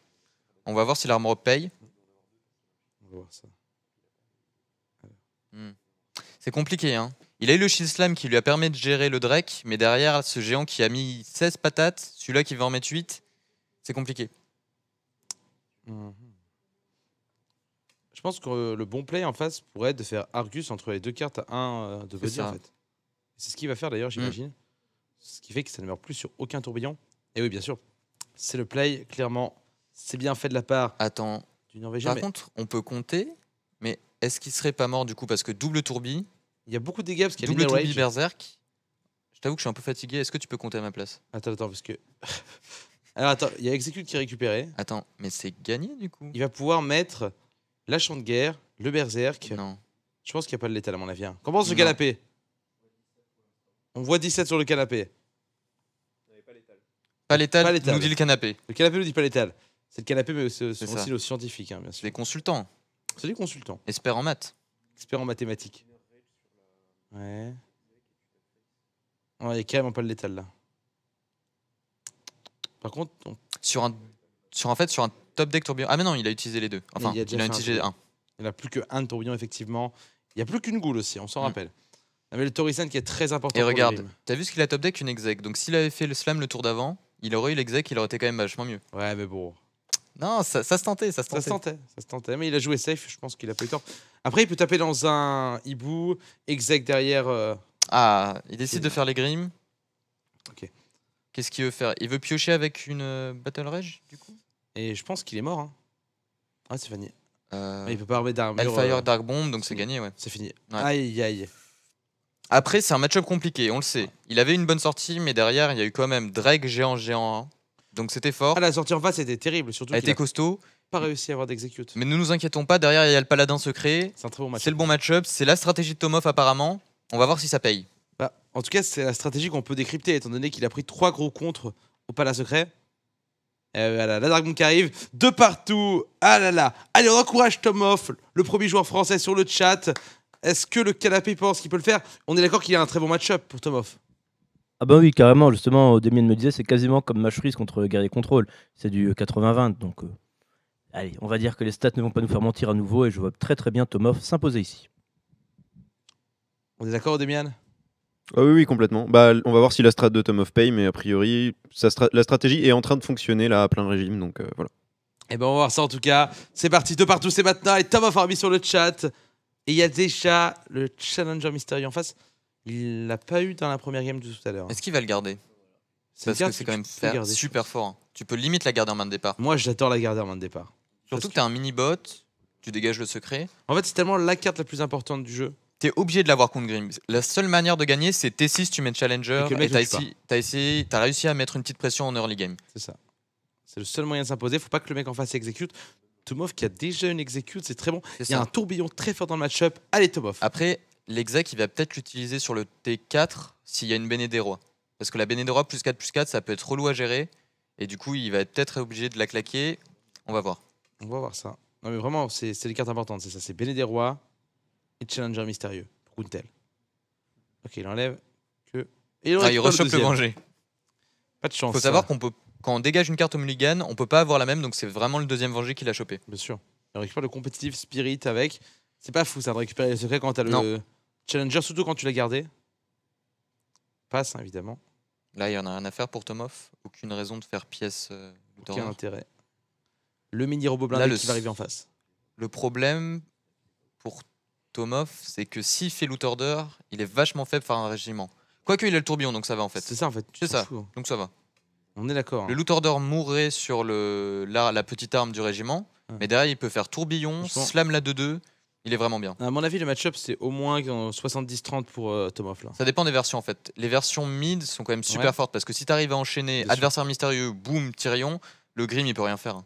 On va voir si l'armor paye. On va voir ça. C'est compliqué, hein. Il a eu le shield slam qui lui a permis de gérer le Drake, mais derrière, ce géant qui a mis 16 patates, celui-là qui va en mettre 8, c'est compliqué. Je pense que le bon play en face pourrait être de faire Argus entre les deux cartes à 1 de body ça. en fait. C'est ce qu'il va faire d'ailleurs, j'imagine. Ce qui fait que ça ne meurt plus sur aucun tourbillon. Et oui, bien sûr, c'est le play, clairement. C'est bien fait de la part Attends, du Norvégien. par contre, on peut compter, mais est-ce qu'il serait pas mort du coup parce que double tourbi, Il y a beaucoup de dégâts parce qu'il y a double Lineal tourbi Rage. berserk. Je t'avoue que je suis un peu fatigué. Est-ce que tu peux compter à ma place? Attends, parce que. Alors attends, il y a Execute qui est récupéré. Attends, mais c'est gagné du coup? Il va pouvoir mettre la Chant de guerre, le berserk. Non. Je pense qu'il n'y a pas de létal à mon avis. Hein. Comment ce Non. canapé? On voit 17 sur le canapé. Pas létal, Pas létal. nous dit le canapé. Le canapé ne dit pas létal. C'est le canapé, mais c'est C'est aussi ça. le scientifique, hein, bien C'est sûr. des consultants, C'est du consultant, expert en maths. expert en mathématiques. Ouais. Ouais, il n'y a carrément pas le létal là. Par contre, Sur un top deck tourbillon. Ah mais non, il a utilisé les deux. Enfin, il y a il déjà a fait un utilisé tourbillon. un. il n'y en a plus qu'un de tourbillon, effectivement. Il n'y a plus qu'une goule aussi, on s'en Mm. rappelle. Ah, mais le Torisan qui est très important Et pour le regarde, Grim. t'as vu ce qu'il a top deck? Une exec. Donc s'il avait fait le slam le tour d'avant, il aurait eu l'exec, il aurait été quand même vachement mieux. Ouais, mais bon. Non, ça se tentait, ça se Ça tentait. se tentait. Mais il a joué safe, je pense qu'il a pas eu tort. Après, il peut taper dans un hibou, exec derrière. Ah, il décide C'est- de faire les grims. Ok. Qu'est-ce qu'il veut faire? Il veut piocher avec une Battle Rage, du coup? Et je pense qu'il est mort. Hein. Ah, c'est fini. Euh, Mais il peut pas armer d'armure. Hellfire Dark Bomb, donc c'est c'est- gagné, ouais. C'est fini. Ouais. Aïe, aïe. Après, c'est un match-up compliqué, on le sait. Il avait une bonne sortie, mais derrière, il y a eu quand même Drake géant. Donc c'était fort. Ah, la sortie en face était terrible, surtout Elle qu'il était a costaud. pas réussi à avoir d'execute. Mais ne nous inquiétons pas, derrière, il y a le paladin secret. C'est un très bon match. C'est le bon match-up. C'est la stratégie de Tomoff, apparemment. On va voir si ça paye. Bah, en tout cas, c'est la stratégie qu'on peut décrypter, étant donné qu'il a pris 3 gros contres au Palais Secret. Voilà, la Dragon qui arrive de partout. Ah là là. Allez, on encourage Tomoff, le premier joueur français sur le chat. Est-ce que le canapé pense qu'il peut le faire? On est d'accord qu'il y a un très bon match-up pour Tomoff. Ah bah oui, carrément, justement, Damien me disait, c'est quasiment comme Match Freeze contre Guerrier Control. C'est du 80-20, donc allez, on va dire que les stats ne vont pas nous faire mentir à nouveau, et je vois très très bien Tomoff s'imposer ici. On est d'accord, Demian? Ah oui, oui, complètement. Bah, on va voir si la strat de Tom of Pay, mais a priori, la stratégie est en train de fonctionner là à plein régime, donc voilà. Eh ben, on va voir ça en tout cas. C'est parti, de partout, c'est maintenant. Et Tomoff a remis sur le chat. Et il y a déjà le Challenger mystérieux en face. Il l'a pas eu dans la première game de tout à l'heure. Est-ce qu'il va le garder? C'est une Parce carte que c'est que quand même tu peux garder, je super fort. Hein. Tu peux limite la garder en main de départ. Moi, j'adore la garder en main de départ. Surtout que t'as un mini-bot, tu dégages le secret. En fait, c'est tellement la carte la plus importante du jeu. T'es obligé de l'avoir contre Grim. La seule manière de gagner, c'est T6, tu mets Challenger, Et que le mec et t'as réussi à mettre une petite pression en early game. C'est ça. C'est le seul moyen de s'imposer. Faut pas que le mec en face exécute. Tomoff qui a déjà une exécute, c'est très bon. C'est Il y a ça. un tourbillon très fort dans le match-up. Allez, Tomoff. Après, l'exec, il va peut-être l'utiliser sur le T4 s'il y a une Béné des Rois. Parce que la Béné des Rois +4/+4, ça peut être relou à gérer. Et du coup, il va être peut-être obligé de la claquer. On va voir. On va voir ça. Non, mais vraiment, c'est les cartes importantes. C'est ça. C'est Béné des Rois et Challenger mystérieux pour Kuntel. Ok, il enlève que. Et il Ah, il récupère rechoppe le deuxième. venger. Pas de chance. Faut ça. savoir qu'on peut, quand on dégage une carte au mulligan, on peut pas avoir la même, donc c'est vraiment le deuxième venger qu'il a chopé. Bien sûr. Il récupère le competitive spirit avec. C'est pas fou ça de récupérer les secrets quand t'as le Non. Challenger, surtout quand tu l'as gardé. Passe, hein, évidemment. Là, il y en a rien à faire pour Tomoff. Aucune raison de faire pièce Luthor. Aucun intérêt. Le mini robot blindé Là, le qui va arriver en face. Le problème pour Tomoff, c'est que s'il fait loot order, il est vachement faible par un régiment. Quoique, il a le tourbillon, donc ça va en fait. C'est ça en fait. tu C'est t'en ça. fous, hein. Donc ça va. On est d'accord. hein. Le loot order mourrait sur la petite arme du régiment, Ouais. mais derrière, il peut faire tourbillon, Franchement- slam la 2-2. Il est vraiment bien. À mon avis, le match-up c'est au moins 70-30 pour Tomoff là. Ça dépend des versions en fait. Les versions mid sont quand même super Ouais. fortes parce que si t'arrives à enchaîner Bien sûr. adversaire mystérieux, boum, Tyrion, le Grim il peut rien faire.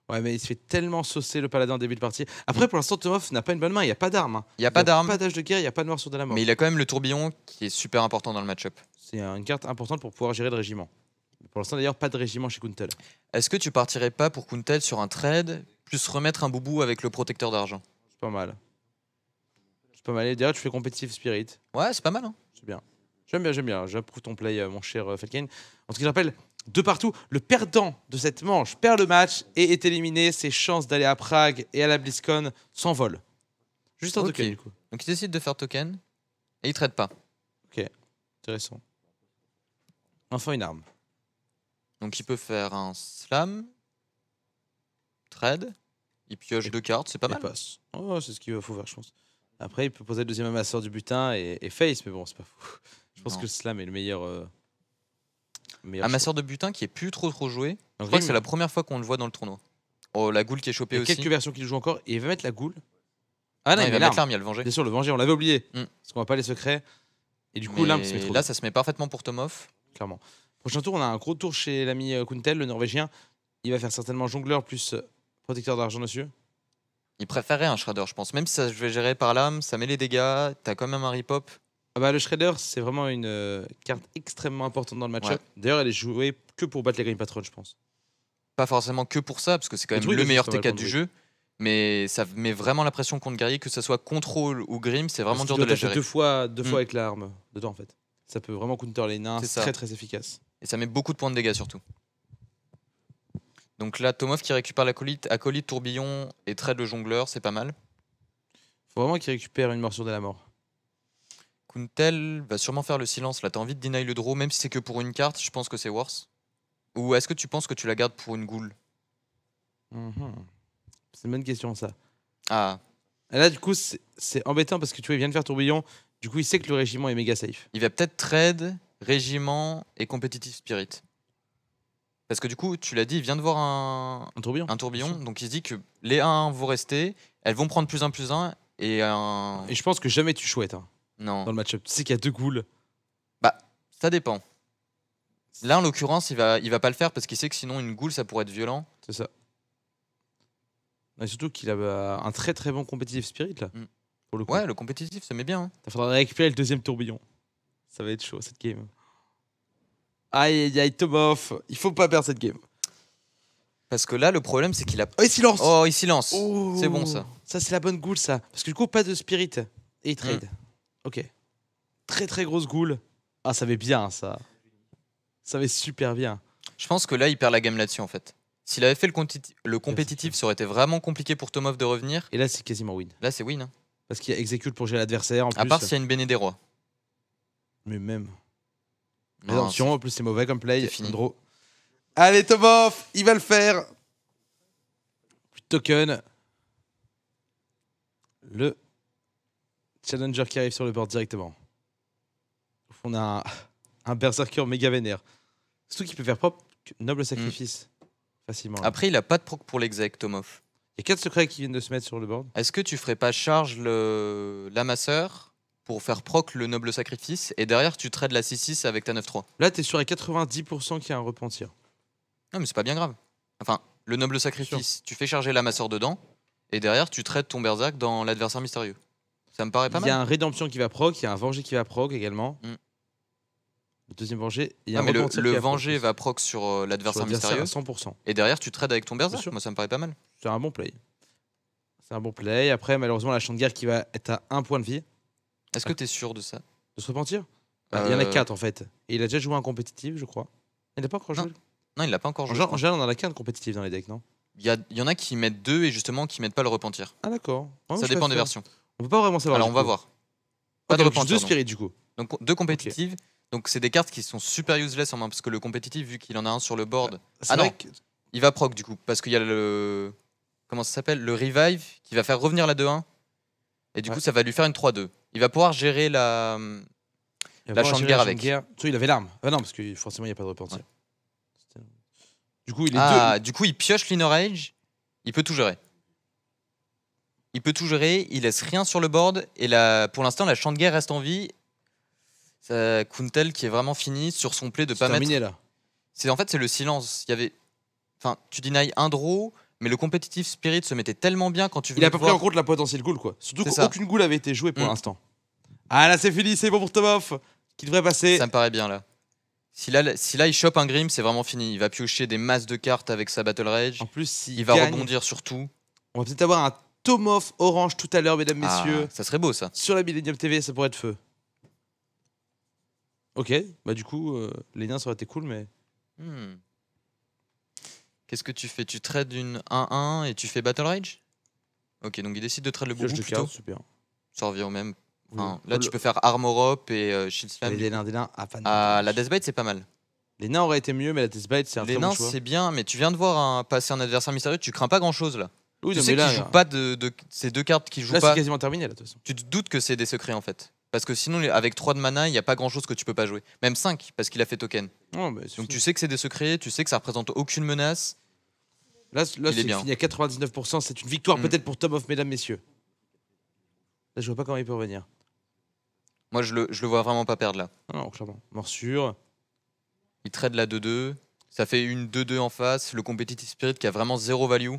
Ouais, mais il se fait tellement saucer le paladin en début de partie. Après, pour l'instant, Tomoff n'a pas une bonne main. Il n'y a pas d'arme. hein. Il y a pas d'arme, Pas d'âge de guerre, il n'y a pas de noir sur de la mort. mais il a quand même le tourbillon qui est super important dans le match-up. C'est une carte importante pour pouvoir gérer le régiment. Pour l'instant, d'ailleurs, pas de régiment chez Kuntel. Est-ce que tu partirais pas pour Kuntel sur un trade, plus remettre un boubou avec le protecteur d'argent? C'est pas mal. C'est pas mal. Et d'ailleurs, tu fais competitive spirit. Ouais, c'est pas mal. Hein. C'est bien. J'aime bien, j'aime bien. J'approuve ton play, mon cher Falken. En tout cas, je rappelle, de partout, le perdant de cette manche perd le match et est éliminé. Ses chances d'aller à Prague et à la BlizzCon s'envolent. Juste un Ok. token, du coup. Donc il décide de faire token et il trade pas. Intéressant. Enfin, une arme. Donc il peut faire un slam, trade, il pioche 2 cartes, c'est pas Et mal. passe. Oh, c'est ce qu'il faut faire, je pense. Après, il peut poser le deuxième amasseur du butin et face, mais bon, c'est pas fou. Je pense Non. que le slam est le meilleur. meilleur Amasseur de butin qui est plus trop joué. choix. Je crois que Rim, c'est la première fois qu'on le voit dans le tournoi. Oh, la goule qui est il chopée y a aussi. quelques versions qui le jouent encore et il va mettre la goule. Ah non, Non, il il met va mettre l'arme. l'arme, il y a le venger. Bien sûr, le venger, on l'avait oublié. Mm. Parce qu'on voit pas les secrets. Et du coup, l'arme qui se met trop là, bien, ça se met parfaitement pour Tomov. clairement. Prochain tour, on a un gros tour chez l'ami Kuntel, le Norvégien. Il va faire certainement jongleur plus protecteur d'argent dessus. Il préférerait un Shredder, je pense. Même si ça je vais gérer par l'âme, ça met les dégâts, t'as quand même un rip-hop. Ah bah, le Shredder, c'est vraiment une carte extrêmement importante dans le match-up. Ouais. D'ailleurs, elle est jouée que pour battre les Green Patrons, je pense. Pas forcément que pour ça, parce que c'est quand Le même truc le aussi, meilleur c'est pas mal T4 pour du le jeu. Mais ça met vraiment la pression contre guerrier, que ce soit contrôle ou grim, c'est vraiment Parce dur que de tu la dois taper gérer. deux fois Mm. avec l'arme dedans, en fait. Ça peut vraiment counter les nains, C'est c'est ça. très très efficace. Et ça met beaucoup de points de dégâts surtout. Donc là, Tomov qui récupère l'acolyte, acolyte, tourbillon et trade le jongleur, c'est pas mal. Faut vraiment qu'il récupère une morsure de la mort. Kuntel va sûrement faire le silence. Là, t'as envie de deny le draw, même si c'est que pour une carte, je pense que c'est worse. Ou est-ce que tu penses que tu la gardes pour une goule? Mhm. C'est une bonne question, ça. Ah, Et là, du coup, c'est embêtant parce que tu vois, il vient de faire tourbillon. Du coup, il sait que le régiment est méga safe. il va peut-être trade, régiment et competitive spirit. Parce que du coup, tu l'as dit, il vient de voir Un tourbillon. un tourbillon, donc il se dit que les 1 vont rester, elles vont prendre +1/+1 et un... Et je pense que jamais tu chouettes hein, Non, dans le match-up. Tu sais qu'il y a deux ghouls. ça dépend. Là, en l'occurrence, il va pas le faire parce qu'il sait que sinon, une goule, ça pourrait être violent. C'est ça. Et surtout qu'il a un très très bon competitive spirit là. Mm. Pour le coup. Ouais, le compétitif, ça met bien. Hein. Il faudra récupérer le deuxième tourbillon. Ça va être chaud cette game. Aïe aïe aïe, Tomov. Il faut pas perdre cette game. Parce que là, le problème, c'est qu'il a... Oh, il silence. Oh, il silence. Oh. C'est bon, ça. Ça, c'est la bonne goule, ça. Parce que du coup, pas de spirit. Et il trade. Ok. Très très grosse goule. Ah, ça va bien, ça. Ça va super bien. Je pense que là, il perd la game là-dessus, en fait. S'il avait fait le compétitif, ça aurait été vraiment compliqué pour Tomov de revenir. Et là, c'est quasiment win. Là, c'est win. Hein. Parce qu'il y a execute pour gérer l'adversaire en plus. À part s'il y a une Béné des Rois. Mais même. Mais Non, attention, en plus, c'est mauvais comme play. c'est fini. Draw. Allez, Tomov, il va le faire. Plus de token. Le challenger qui arrive sur le board directement. On a un berserker méga vénère. Surtout qu'il peut faire propre noble sacrifice facilement. là. Après, il a pas de proc pour l'exec, Tomov. Il y a 4 secrets qui viennent de se mettre sur le board. Est-ce que tu ferais pas charge l'amasseur pour faire proc le noble sacrifice et derrière tu trades la 6-6 avec ta 9-3? Là, t'es sûr à 90% qu'il y a un repentir. Non, mais c'est pas bien grave. Enfin, le noble sacrifice, tu fais charger l'amasseur dedans et derrière tu trades ton berserk dans l'adversaire mystérieux. Ça me paraît pas Il y a mal. un rédemption qui va proc, il y a un venger qui va proc également. Mm. Le deuxième venger, il y a Ouais, un mais repentir le qui va proc venger aussi. va proc sur Sur l'adversaire l'adversaire mystérieux à 100%. et derrière tu trades avec ton Bien berserk. sûr. Moi, ça me paraît pas mal. C'est un bon play. C'est un bon play. Après, malheureusement, la champ de guerre qui va être à 1 point de vie. Est-ce que tu es sûr de ça? De se repentir Il y en a Euh, 4 en fait. Et il a déjà joué un compétitif, je crois. Il n'a pas encore joué. Non, il l'a pas encore En joué. général, on en a qu'un de compétitif dans les decks, non? Il y en a qui mettent 2 et justement qui mettent pas le repentir. Ah, d'accord. Ouais, Ça je dépend des préfère. versions. On peut pas vraiment savoir. Alors du on va coup. voir. Ok, Pas de donc, repentir. deux non. spirits du coup. Donc 2 compétitives. Donc c'est des cartes qui sont super useless en main parce que le compétitif, vu qu'il en a un sur le board, C'est Ah vrai non. que- il va proc du coup parce qu'il y a le comment ça s'appelle, le revive qui va faire revenir la 2-1 et du Ouais. coup ça va lui faire une 3-2. Il va pouvoir gérer la il va La falloir champ de gérer guerre la avec. champ de guerre. Tu vois, il avait l'arme. Ah non, parce que forcément, il n'y a pas de repentir. Ouais. Du coup, il est Ah, du coup il pioche l'Inner Rage, il peut tout gérer. Il peut tout gérer, il laisse rien sur le board et pour l'instant la champ de guerre reste en vie. Ça, Kuntel qui est vraiment fini sur son play de C'est pas mettre. terminé là. En fait c'est le silence. Il y avait, enfin tu deny un draw, mais le compétitif spirit se mettait tellement bien quand tu Il voulais a pas pris en compte la potentielle ghoul quoi. Surtout C'est ça. qu'aucune ghoul avait été jouée pour Mm. l'instant. Ah là, c'est fini, c'est bon pour Tomov. Qui devrait passer. Ça me paraît bien là. Si là il chope un Grim, c'est vraiment fini. Il va piocher des masses de cartes avec sa Battle Rage. En plus, s'il Il va gagne, rebondir sur tout. on va peut-être avoir un Tomov orange tout à l'heure, mesdames, Ah, messieurs. ça serait beau ça. Sur la Millennium TV, ça pourrait être feu. Ok, bah du coup, les nains ça aurait été cool, mais. Hmm. Qu'est-ce que tu fais? Tu trades une 1-1 et tu fais Battle Rage? Ok, donc il décide de trade le Pioche boubou de plutôt. cartes, super. Ça revient au même. Enfin, Oui. là, tu peux faire Armor Up et Shield Slam. Des nains, Ah, la Deathbite, c'est pas mal. Les nains auraient été mieux, mais la Deathbite, c'est un Les très bon nains, choix. c'est bien, mais tu viens de voir passer un adversaire mystérieux, tu crains pas grand chose là. Oui, Tu non, sais mais qu'ils là, jouent pas de ces deux cartes qui jouent là, pas. c'est quasiment terminé, là, de toute façon. Tu te doutes que c'est des secrets en fait. Parce que sinon, avec 3 de mana, il n'y a pas grand chose que tu peux pas jouer. Même 5, parce qu'il a fait token. Non, mais Donc tu sais que c'est des secrets, tu sais que ça représente aucune menace. là il est c'est bien. fini à 99%. C'est une victoire Mm. peut-être pour Tom of, mesdames, messieurs. Là, je vois pas comment il peut revenir. Moi, je le vois vraiment pas perdre là. Non, clairement. Morsure. Il trade la 2-2. Ça fait une 2-2 en face. Le Competitive Spirit qui a vraiment 0 value.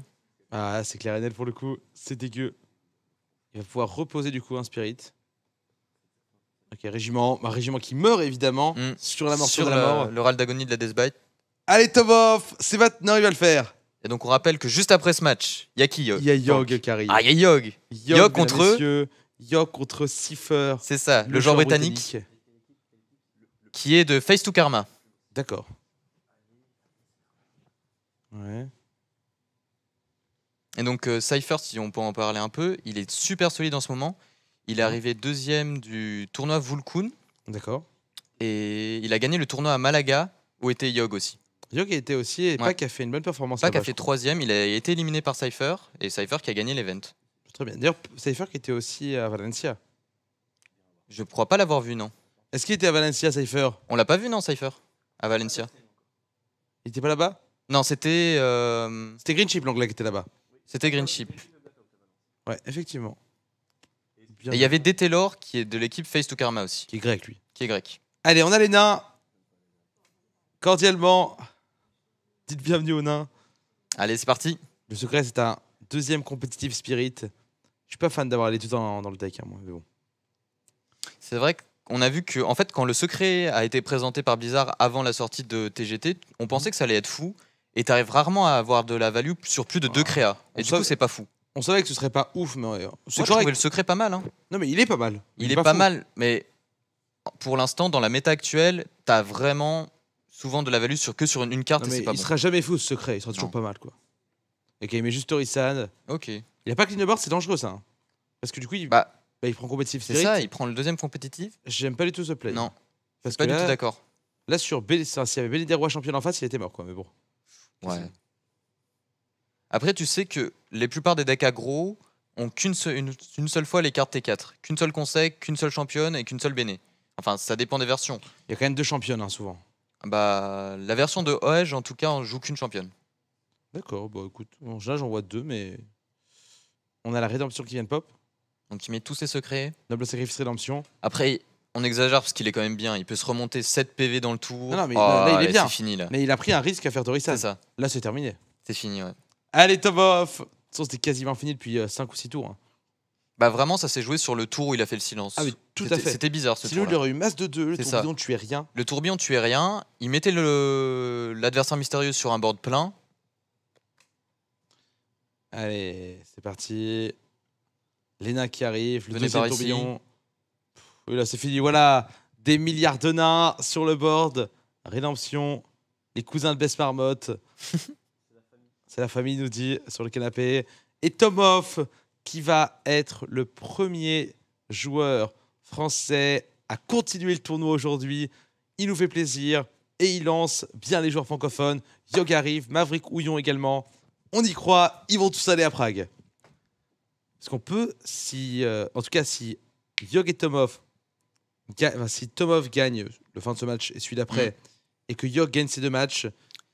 Ah, c'est clair et net pour le coup. C'est dégueu. Il va pouvoir reposer du coup un Spirit. Ok, régiment. Un régiment qui meurt évidemment. Mm. Sur la morsure Sur de la mort. le râle d'agonie de la Deathbite. Allez, Tom of, c'est maintenant, il va le faire. Et donc on rappelle que juste après ce match, il y a qui Il y a Yogg qui arrive. Ah, il y a Yogg. Yogg mesdames, contre messieurs. Yogg contre Cipher. C'est ça, le joueur britannique qui est de Face to Karma. D'accord. Ouais. Et donc Cypher, si on peut en parler un peu, il est super solide en ce moment. Il est arrivé 2e du tournoi Vulkun D'accord. et il a gagné le tournoi à Malaga où était Yogg aussi. Yogg a été aussi et Ouais. Pac a fait une bonne performance. Pac a là-bas, fait je crois. 3e, il a été éliminé par Cypher et Cypher qui a gagné l'event. Très bien. D'ailleurs, Cypher qui était aussi à Valencia. Je crois pas l'avoir vu, non. Est-ce qu'il était à Valencia, Cypher? On l'a pas vu, non, Cypher à Valencia? Il était pas là-bas? Non, c'était C'était Green Chip l'anglais qui était là-bas. Green Chip. Ouais, effectivement. Bien Et il y avait Detelor qui est de l'équipe Face to Karma aussi, qui est grec lui. qui est grec. Allez, on a les nains. Cordialement, dites bienvenue aux nains. Allez, c'est parti. Le secret, c'est un deuxième competitive spirit. Je suis pas fan d'avoir les deux dans le deck, hein, moi, mais bon. C'est vrai qu'on a vu que, en fait, quand le secret a été présenté par Blizzard avant la sortie de TGT, on pensait que ça allait être fou. Et t'arrives rarement à avoir de la value sur plus de 2 créas. On Et du savait- coup, c'est pas fou. On savait que ce serait pas ouf, mais Moi, c'est je trouvais correct. le secret pas mal. Hein. Non, mais il est pas mal. Il est pas fou. mal, mais pour l'instant, dans la méta actuelle, t'as vraiment souvent de la value que sur une carte Non, et mais c'est pas il bon. sera jamais fou ce secret, il sera toujours Non. pas mal quoi. Ok, il met juste Orisan. Ok. Il a pas clean the board, c'est dangereux ça. Hein. Parce que du coup, il Bah, prend competitive c'est spirit. ça, il prend le deuxième compétitif. J'aime pas du tout ce play. Non, parce pas que du tout là, d'accord. là sur s'il y avait Bélider Roi champion en face, il était mort quoi. Mais bon. Ouais. Après, tu sais que les plupart des decks aggro ont une seule fois les cartes T4. Qu'une seule consec, qu'une seule championne et qu'une seule béné. Enfin, ça dépend des versions. Il y a quand même deux championnes hein, souvent. Bah, la version de Hoege, en tout cas, on joue qu'une championne. D'accord, bah écoute, là j'en vois deux, mais on a la rédemption qui vient de pop. Donc il met tous ses secrets. Noble sacrifice rédemption. Après, on exagère parce qu'il est quand même bien. Il peut se remonter 7 PV dans le tour. Non, non, mais Oh, là, il est allez, bien. C'est fini là. Mais il a pris un risque à faire Torisan. C'est ça. Là c'est terminé. C'est fini, ouais. Allez, top off. De toute façon, c'était quasiment fini depuis 5 ou 6 tours. Hein. Bah vraiment, ça s'est joué sur le tour où il a fait le silence. Ah oui, tout à C'était- fait. C'était bizarre ce Sinon, il tour-là. aurait eu masse de 2, le C'est tour ça. bidon tuait rien. Le tourbillon tuait rien. Il mettait l'adversaire mystérieux sur un board plein. Allez, c'est parti. Les nains qui arrivent, le Venez deuxième par ici. tourbillon. Oui, là c'est fini, voilà. Des milliards de nains sur le board. Rédemption. Les cousins de Bess Marmotte. C'est la famille, nous dit, sur le canapé. Et Tom Off, qui va être le premier joueur français à continuer le tournoi aujourd'hui. Il nous fait plaisir. Et il lance bien les joueurs francophones. Yogg arrive, Maverick Houillon également. On y croit, ils vont tous aller à Prague. Est-ce qu'on peut, en tout cas, si Yogg et Tomov, si Tomov gagne le fin de ce match et celui d'après, et que Yogg gagne ces deux matchs,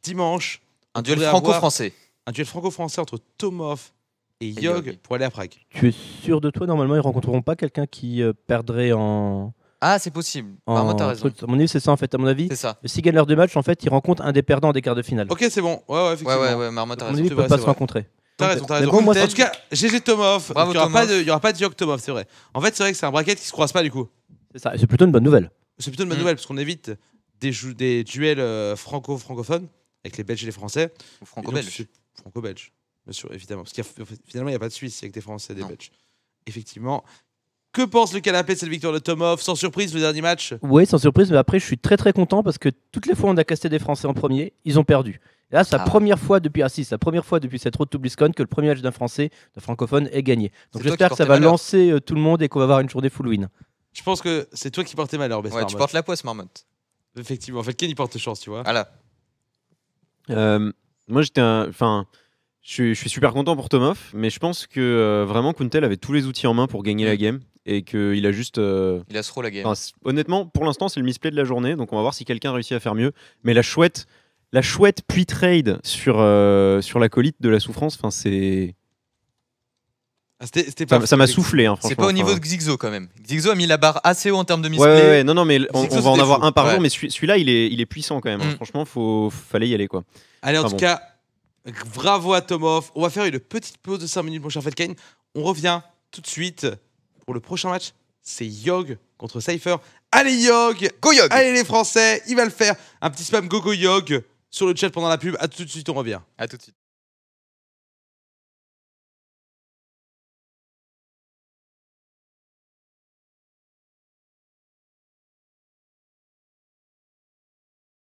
dimanche, Un on duel pourrait avoir franco-français. un duel franco-français entre Tomov et Yogg. Yogg pour aller à Prague. Tu es sûr de toi? Normalement, ils rencontreront pas quelqu'un qui perdrait en. Ah, c'est possible. Marmot, t'as raison. À mon avis, c'est ça en fait. À mon avis, C'est ça. s'ils gagnent leurs deux matchs, en fait, ils rencontrent un des perdants des quarts de finale. Ok, c'est bon. Ouais, effectivement. Ouais, Marmot, À t'as mon raison. avis, ils c'est peuvent vrai, pas c'est se vrai. rencontrer. T'as raison. Mais bon, moi, En tout cas, GG Tomov. Bravo, Il n'y Tomov. aura pas de Yogg Tomov, c'est vrai. En fait, c'est vrai que c'est un bracket qui se croise pas du coup. C'est ça. Et c'est plutôt une bonne nouvelle. C'est plutôt une bonne Mm. nouvelle parce qu'on évite des duels francophones avec les Belges et les Français. Ou Et donc, franco-belge. c'est franco-belge, bien sûr, évidemment. Parce qu'il finalement, il n'y a pas de Suisse avec des Français et des Non. Belges. Effectivement. Que pense le canapé de cette victoire de Tomov? Sans surprise, le dernier match. Oui, sans surprise, mais après, je suis très très content parce que toutes les fois on a casté des Français en premier, ils ont perdu. Et là, c'est la première fois depuis cette road to BlizzCon que le premier match d'un Français, d'un francophone, est gagné. Donc j'espère que ça va lancer tout le monde et qu'on va avoir une journée full win. Je pense que c'est toi qui portais malheur, Bess. Ouais, tu portes la poisse, Marmotte. Effectivement. En fait, Ken, il porte chance, tu vois. Voilà. Moi, je suis super content pour Tomov, mais je pense que vraiment Kuntel avait tous les outils en main pour gagner la game et qu'il a juste. Il a ce rôle la game. Honnêtement, pour l'instant, c'est le misplay de la journée, donc on va voir si quelqu'un réussit à faire mieux. Mais la chouette puis trade sur l'acolyte de la souffrance, enfin c'est. Ça m'a soufflé, hein, franchement. C'est pas au niveau de Xixo quand même. Xixo a mis la barre assez haut en termes de misplay. Ouais, non, mais on va en avoir un par jour, mais celui-là, il est puissant quand même. Hein. Franchement, fallait y aller, quoi. Allez, en tout cas, bravo à Tomov. On va faire une petite pause de 5 minutes, mon cher Fedkane. On revient tout de suite pour le prochain match. C'est Yogg contre Cypher. Allez, Yogg! Go Yogg! Allez, les Français, il va le faire. Un petit spam go Yogg sur le chat pendant la pub. À tout de suite, on revient. À tout de suite.